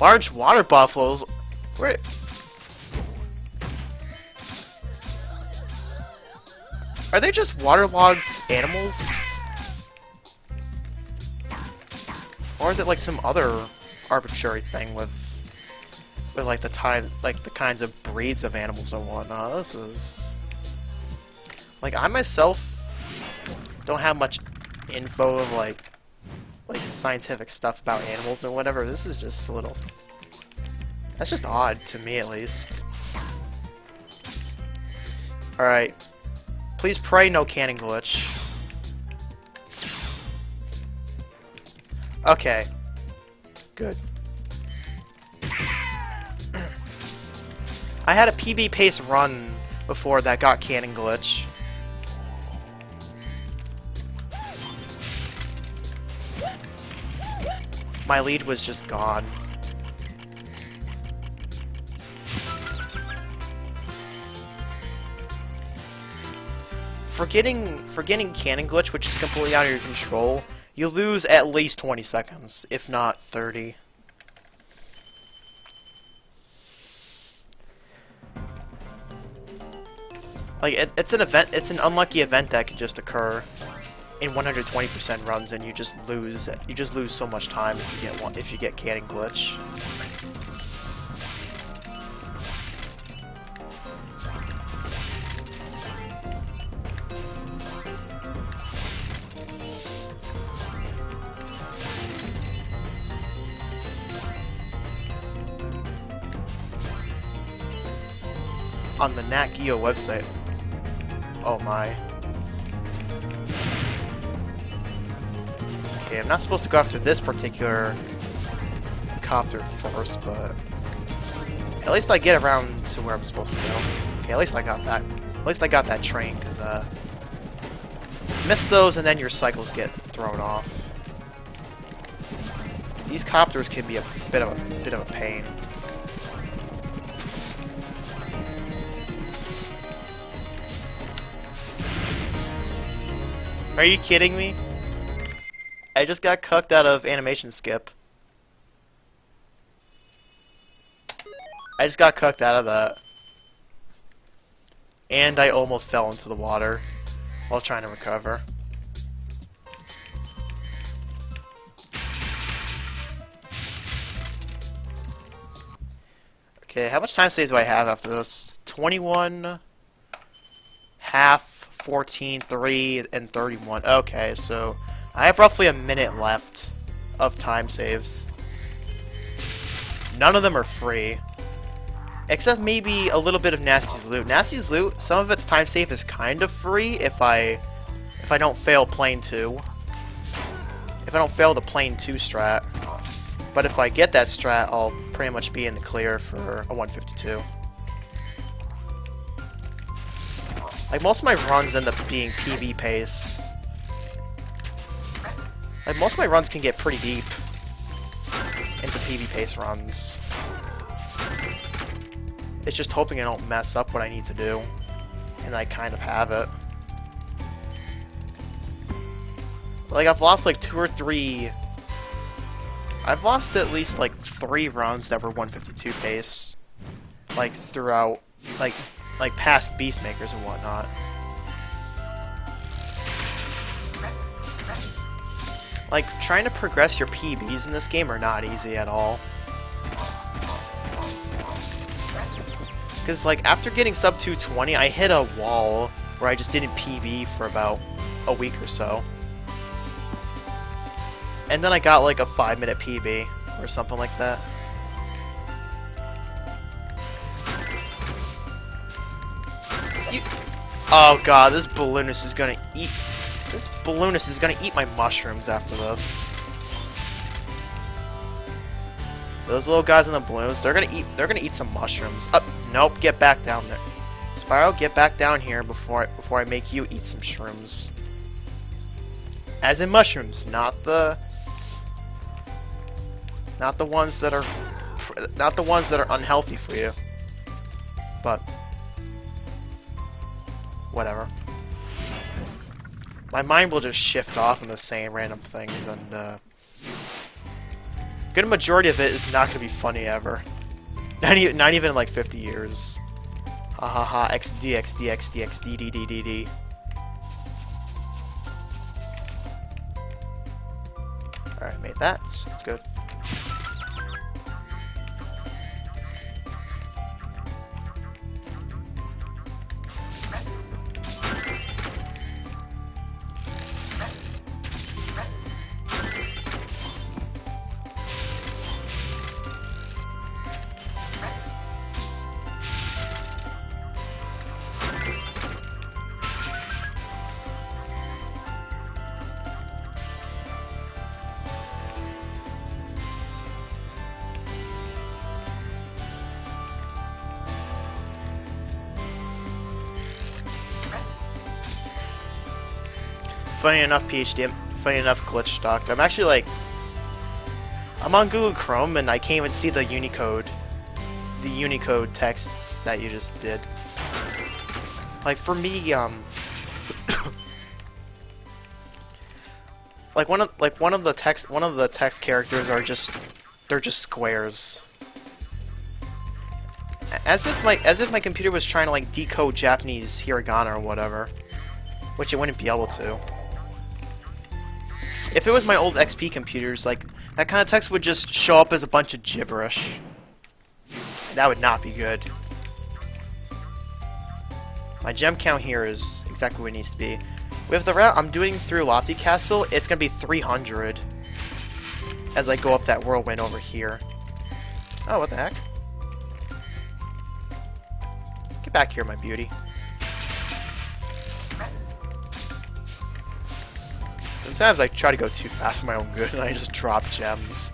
Large water buffaloes? Where? Are they just waterlogged animals? Or is it like some other arbitrary thing with like the kinds of breeds of animals and whatnot? This is like, I myself don't have much info of like scientific stuff about animals and whatever. This is just a little, that's just odd to me at least. Alright. Please pray no cannon glitch. Okay. Good. I had a PB pace run before that got cannon glitch. My lead was just gone. For getting cannon glitch, which is completely out of your control, you lose at least 20 seconds, if not 30. Like, it's an unlucky event that can just occur in 120% runs, and you just lose so much time if you get cannon glitch. On the Nat Geo website. Oh my. Okay, I'm not supposed to go after this particular copter first, but at least I get around to where I'm supposed to go. Okay, at least I got that. At least I got that train, because miss those and then your cycles get thrown off. These copters can be a bit of a pain. Are you kidding me? I just got cucked out of animation skip. I just got cucked out of that. And I almost fell into the water while trying to recover. Okay, how much time saves do I have after this? 21, half, 14, 3, and 31. Okay, so I have roughly a minute left of time saves. None of them are free. Except maybe a little bit of Nasty's Loot. Nasty's Loot, some of its time save is kind of free if I don't fail plane 2. If I don't fail the plane 2 strat. But if I get that strat, I'll pretty much be in the clear for a 152. Like, most of my runs end up being PB pace. Like, most of my runs can get pretty deep into PB pace runs. It's just hoping I don't mess up what I need to do. And I kind of have it. Like, I've lost like 2 or 3... I've lost at least like 3 runs that were 152 pace. Like, throughout... Like past Beast Makers and whatnot. Like, trying to progress your PBs in this game are not easy at all. Because, like, after getting sub 220, I hit a wall where I just didn't PB for about a week or so. And then I got, like, a 5-minute PB or something like that. Oh god, this balloonist is gonna eat... This balloonist is gonna eat my mushrooms after this. Those little guys in the balloons, they're gonna eat some mushrooms. Nope, get back down there. Spyro, get back down here before I make you eat some shrooms. As in mushrooms, not the ones that are unhealthy for you. but whatever. My mind will just shift off into saying random things, and a good majority of it is not going to be funny ever. Not even in like 50 years. Ha ha ha, XD, XD, XD, XD, D, D, D, D. Alright, made that. That's good. Funny enough, PhD, funny enough, glitch doctor. I'm actually like, I'm on Google Chrome and I can't even see the Unicode texts that you just did. Like for me, like one of the text characters are just, they're just squares. As if my computer was trying to like decode Japanese hiragana or whatever, which it wouldn't be able to. If it was my old XP computers, like, that kind of text would just show up as a bunch of gibberish. That would not be good. My gem count here is exactly what it needs to be. With the route I'm doing through Lofty Castle, it's going to be 300 as I go up that whirlwind over here. Oh, what the heck? Get back here, my beauty. Sometimes I try to go too fast for my own good and I just drop gems.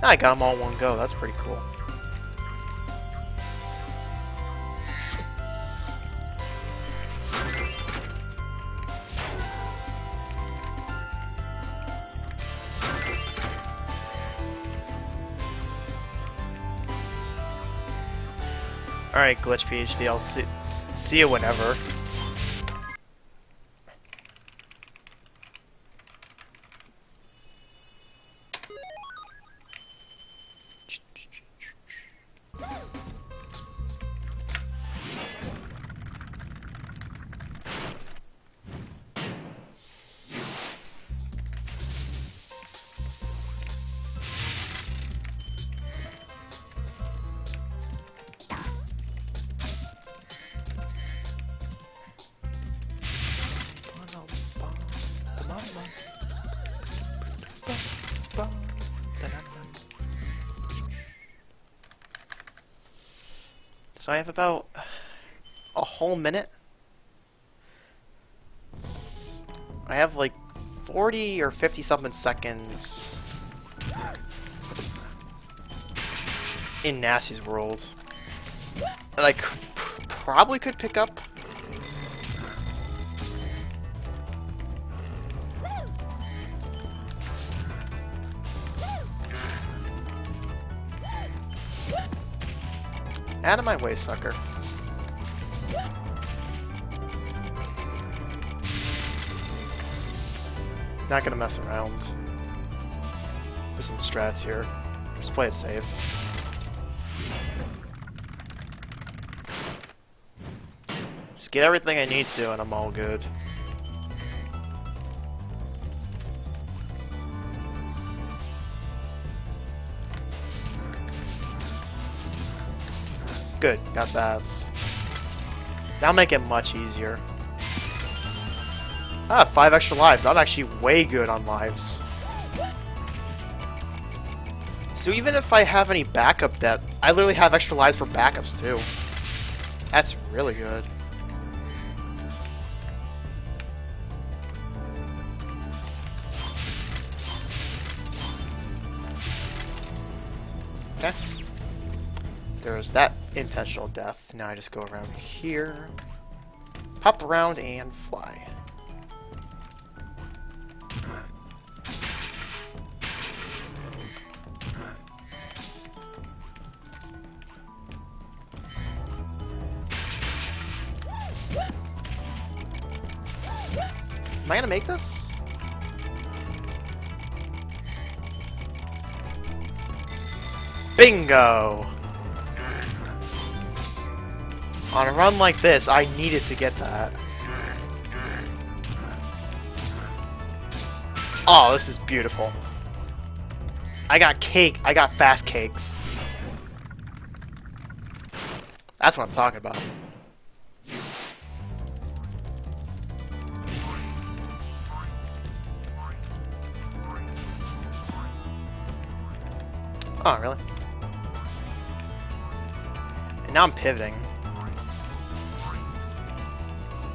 I got them all in one go, that's pretty cool. Alright, Glitch PhD, I'll see you whenever. So I have about a whole minute. I have like 40 or 50 something seconds in Nasty's world that I probably could pick up. Out of my way, sucker. Not gonna mess around with some strats here. Just play it safe. Just get everything I need to and I'm all good. Good, got that. That'll make it much easier. Ah, 5 extra lives. I'm actually way good on lives. So even if I have any backup death, I literally have extra lives for backups too. That's really good. Okay. There's that intentional death. Now I just go around here, pop around, and fly. Am I gonna make this? Bingo! On a run like this, I needed to get that. Oh, this is beautiful. I got cake. I got fast cakes. That's what I'm talking about. Oh, really? And now I'm pivoting.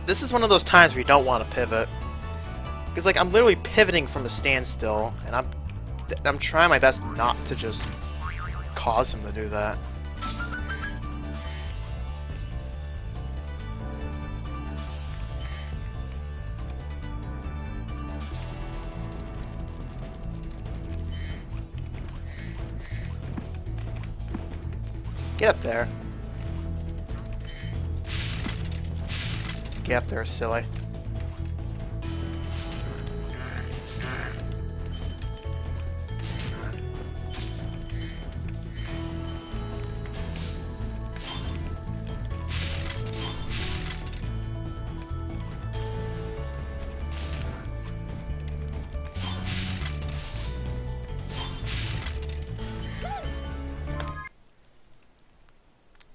This is one of those times where you don't want to pivot. Because, like, I'm literally pivoting from a standstill, and I'm trying my best not to just cause him to do that. Get up there. Get up there, silly.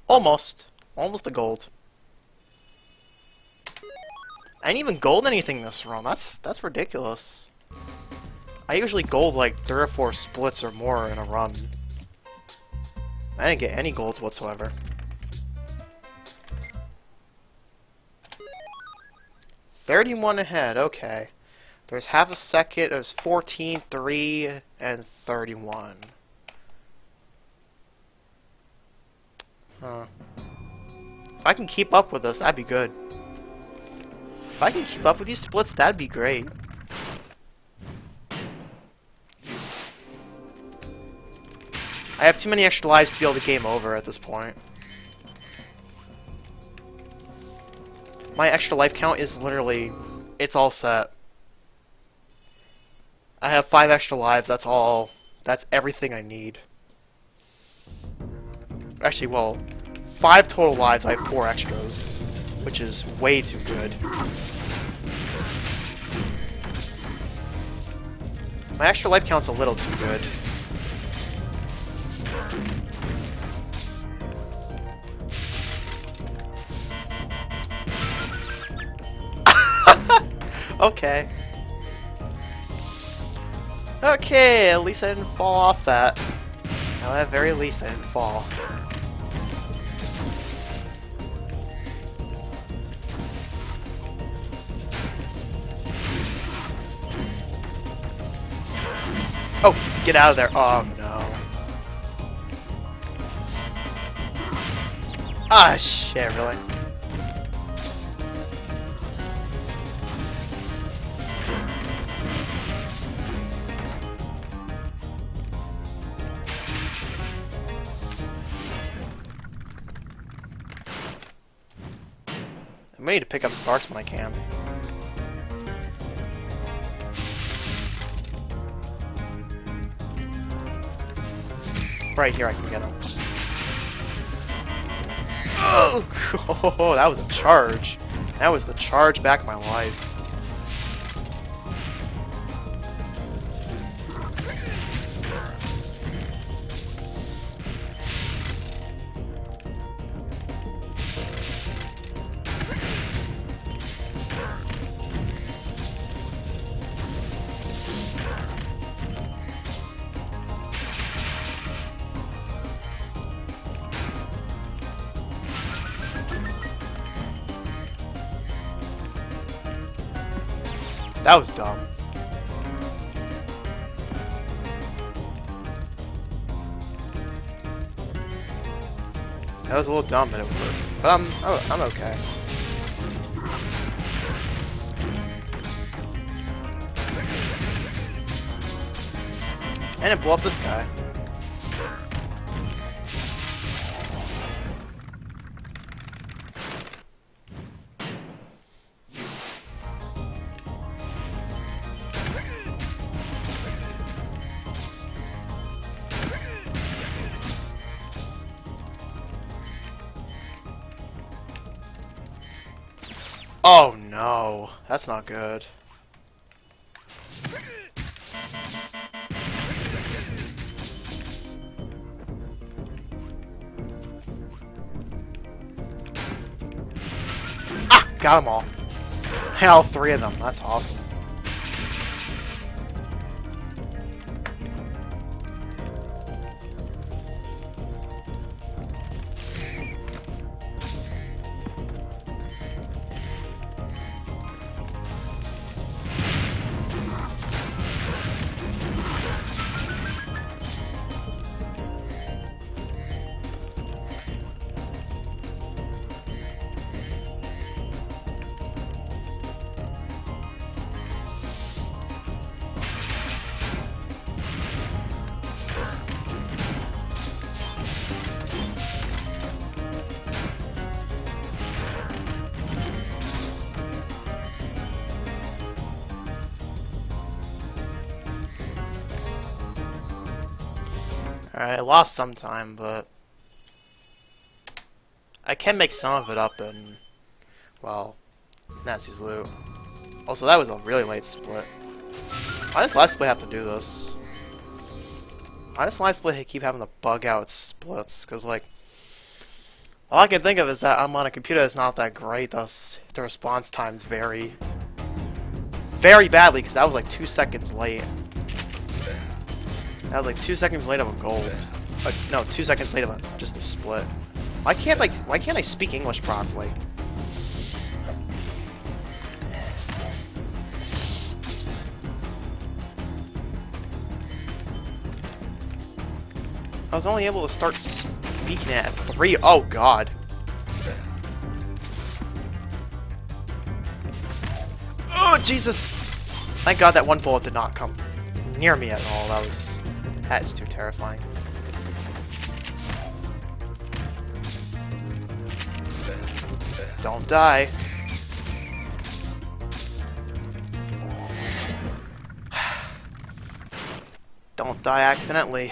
Almost. Almost a gold. I didn't even gold anything this run. That's ridiculous. I usually gold like 3 or 4 splits or more in a run. I didn't get any golds whatsoever. $31 ahead, okay. There's half a second, there's 14, 3, and 31. Huh. If I can keep up with this, that'd be good. If I can keep up with these splits, that'd be great. I have too many extra lives to be able to game over at this point. My extra life count is literally... it's all set. I have 5 extra lives, that's all. That's everything I need. Actually, well, 5 total lives, I have 4 extras. Which is way too good. My extra life count's a little too good. Okay. Okay, at least I didn't fall off that. Now, at the very least, I didn't fall. Oh, get out of there. Oh, no. Ah, shit, really? I need to pick up sparks when I can. Right here I can get him. Oh, that was a charge. That was the charge back in my life. That was dumb. That was a little dumb, but it worked. But I'm okay. And it blew up this guy. Oh no, that's not good. Ah! Got them all. And all three of them. That's awesome. Alright, I lost some time, but I can make some of it up in, well, Nancy's loot. Also, that was a really late split. Why does Live Split have to do this? Why does Live Split keep having to bug out splits? Because, like, all I can think of is that I'm on a computer that's not that great, thus the response times vary very badly, because that was like 2 seconds late. That was like 2 seconds late of a gold. No, 2 seconds late of just a split. Why can't I speak English properly? I was only able to start speaking at 3. Oh god. Oh Jesus! Thank God that one bullet did not come near me at all. That is too terrifying. Don't die. Don't die accidentally.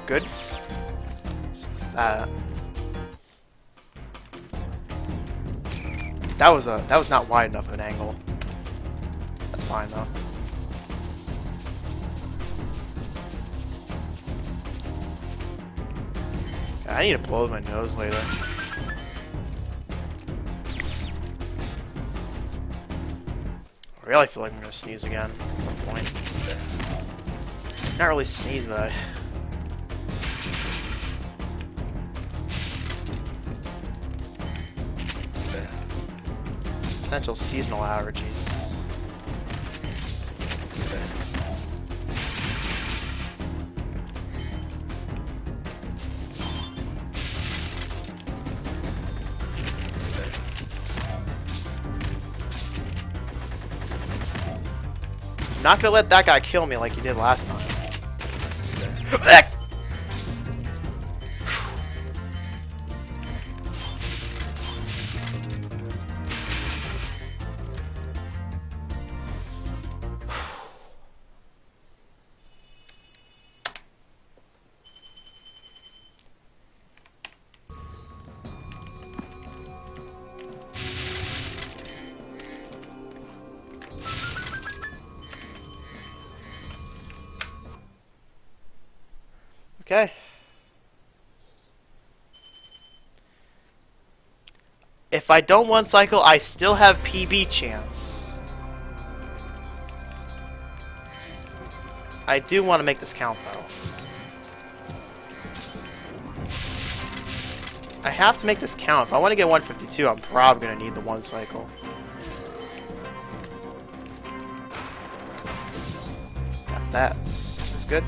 Good. That was not wide enough of an angle. That's fine though. I need to blow my nose later. I really feel like I'm gonna sneeze again at some point. Not really sneeze, but I... Potential seasonal allergies. I'm not gonna let that guy kill me like he did last time. Okay. If I don't one cycle, I still have PB chance. I do want to make this count, though. I have to make this count. If I want to get 152, I'm probably going to need the 1 cycle. Yeah, that's good.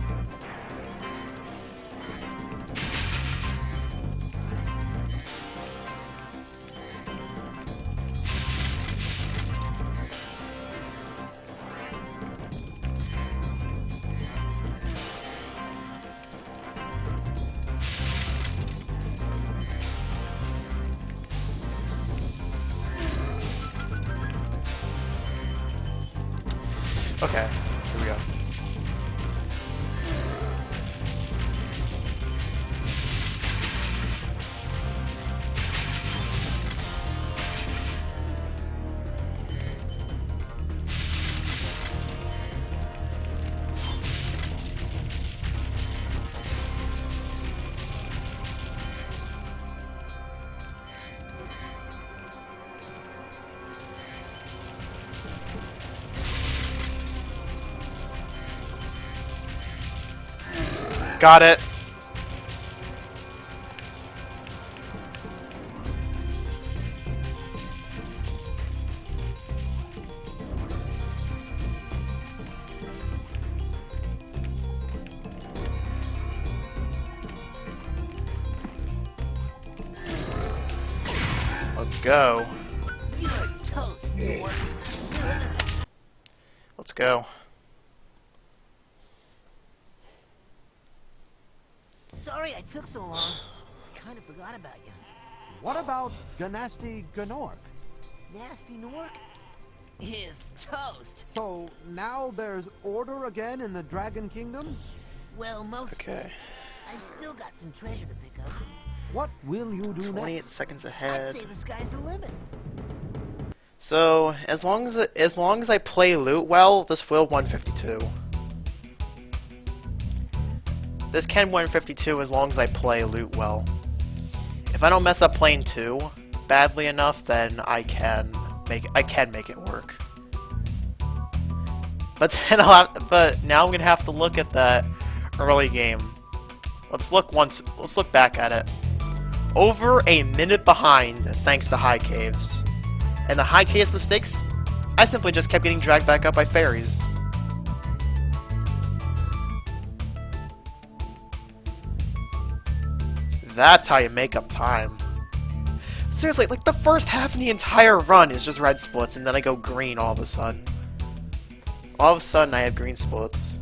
Okay, here we go. Got it. Let's go. You're toast, Morty. Let's go. Sorry I took so long. I kind of forgot about you. What about Ganasty Gnork? Nasty Nork is toast. So now there's order again in the Dragon Kingdom? Well, most. Okay. I've still got some treasure to pick up. What will you do 28 next? seconds I'd ahead. say the sky's the limit. So, as long as I play loot well, this will 152. This can 152 as long as I play loot well. If I don't mess up playing 2 badly enough, then I can make it work. But then but now I'm gonna have to look at that early game. Let's look back at it. Over a minute behind thanks to high caves. And the high caves mistakes, I simply just kept getting dragged back up by fairies. That's how you make up time. Seriously, like the first half of the entire run is just red splits, and then I go green all of a sudden. All of a sudden I have green splits.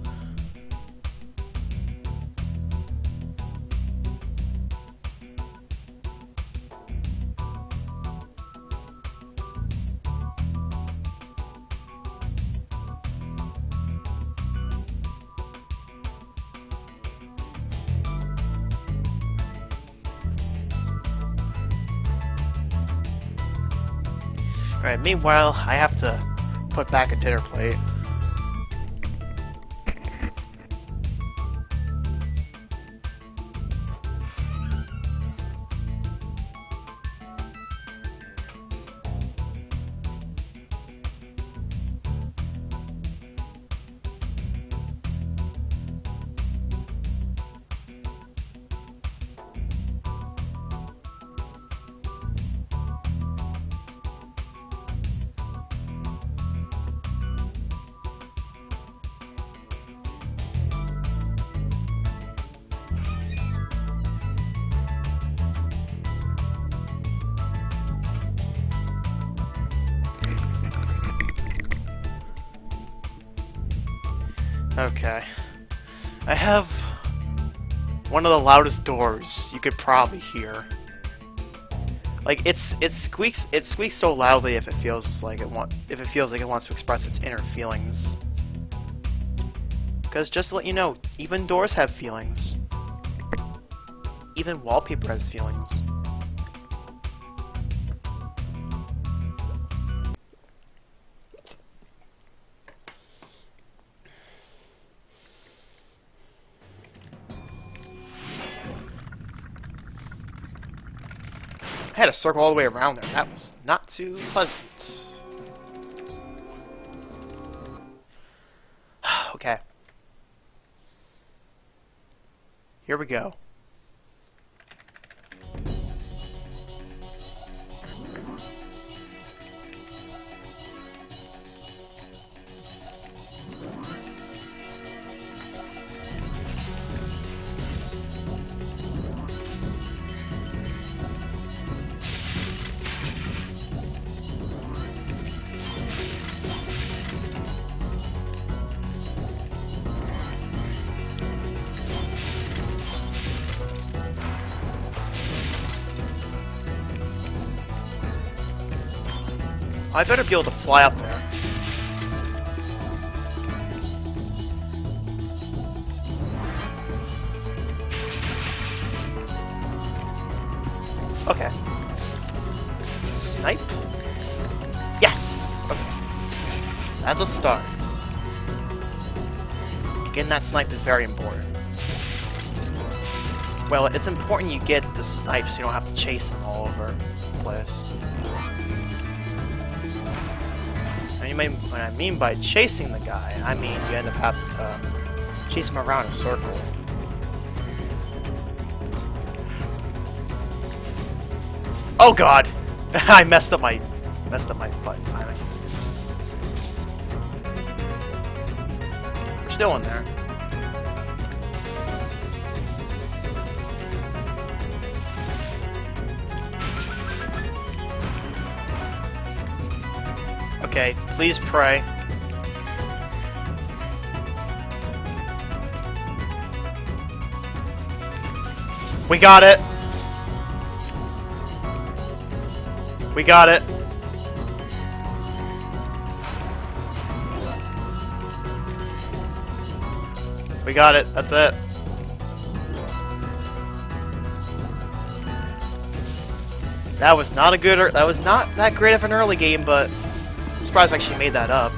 Alright, meanwhile, I have to put back a dinner plate. Okay. I have one of the loudest doors you could probably hear. Like it squeaks so loudly if it feels like it wants to express its inner feelings. Because just to let you know, even doors have feelings. Even wallpaper has feelings. I had to circle all the way around there. That was not too pleasant. Okay. Here we go. I better be able to fly up there. Okay. Snipe? Yes! Okay. That's a start. Getting that snipe is very important. Well, it's important you get the snipe so you don't have to chase them all over the place. What I mean by chasing the guy, I mean you end up having to chase him around a circle. Oh god! I messed up my button timing. We're still in there. Okay, please pray. We got it. We got it. We got it. That's it. That was not a good. That was not that great of an early game, but I'm surprised I actually made that up.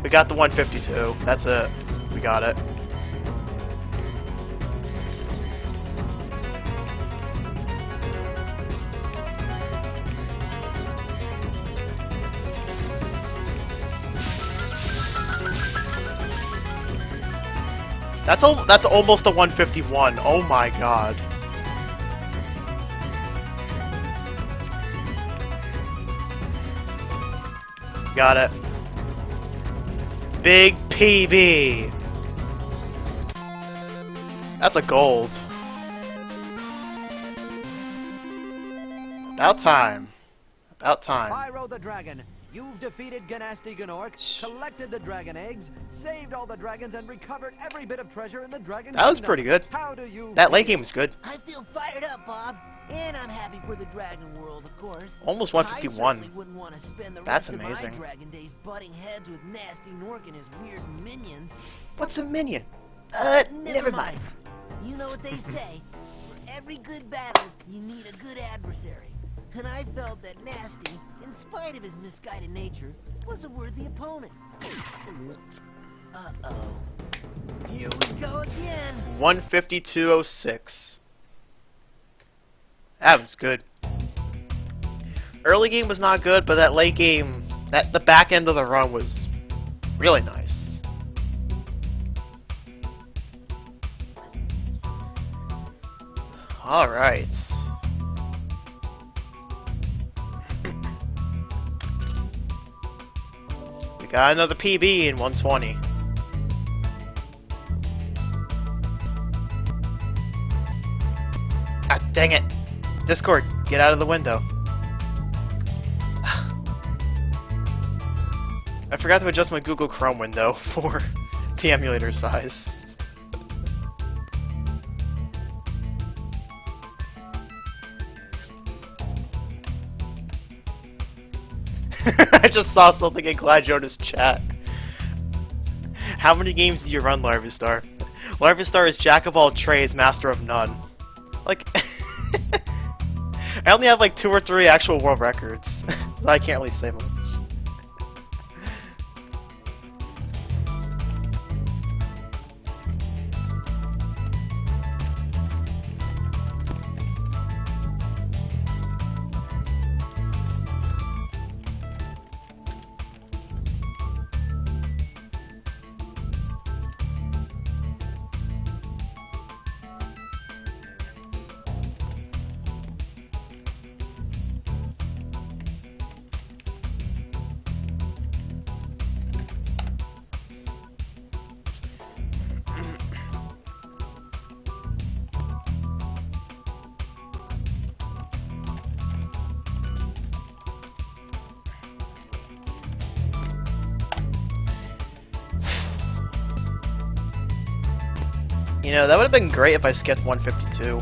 We got the 152. That's it. We got it. That's almost a 151. Oh my god. Got it. Big PB. That's a gold. About time. About time. Spyro the Dragon, you've defeated Ganasty Gnorc, collected the dragon eggs, saved all the dragons, and recovered every bit of treasure in the Dragon That was Kingdom. pretty good. How do you That late feel? game was good. I feel fired up, Bob. And I'm happy for the Dragon World, of course. Almost I 151. certainly wouldn't want to spend the That's rest amazing. of my Dragon days butting heads with Nasty Nork and his weird minions. What's a minion? Never mind. You know what they say. For every good battle, you need a good adversary. And I felt that Nasty, in spite of his misguided nature, was a worthy opponent. Uh-oh. Here we go again. 152.06. That was good. Early game was not good, but that late game, the back end of the run was really nice. Alright. We got another PB in 120. Ah, dang it. Discord, get out of the window. I forgot to adjust my Google Chrome window for the emulator size. I just saw something in Glad Jonas' chat. How many games do you run, Larvistar? Larvistar is jack of all trades, master of none. Like, I only have like 2 or 3 actual world records. So I can't really say much. You know, that would have been great if I skipped 152.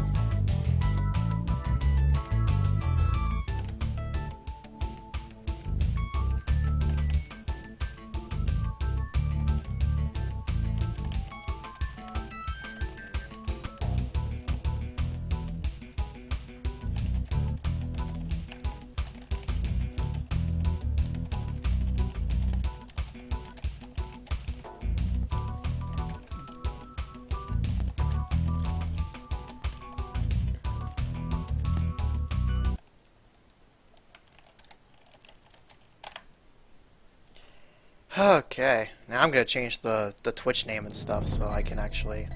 Okay, now I'm gonna change the Twitch name and stuff so I can actually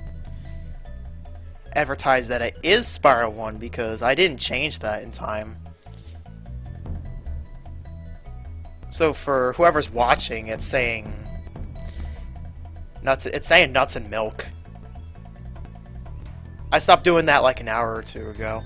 advertise that it is Spyro 1 because I didn't change that in time. So for whoever's watching, it's saying nuts. It's saying nuts and milk. I stopped doing that like an hour or two ago.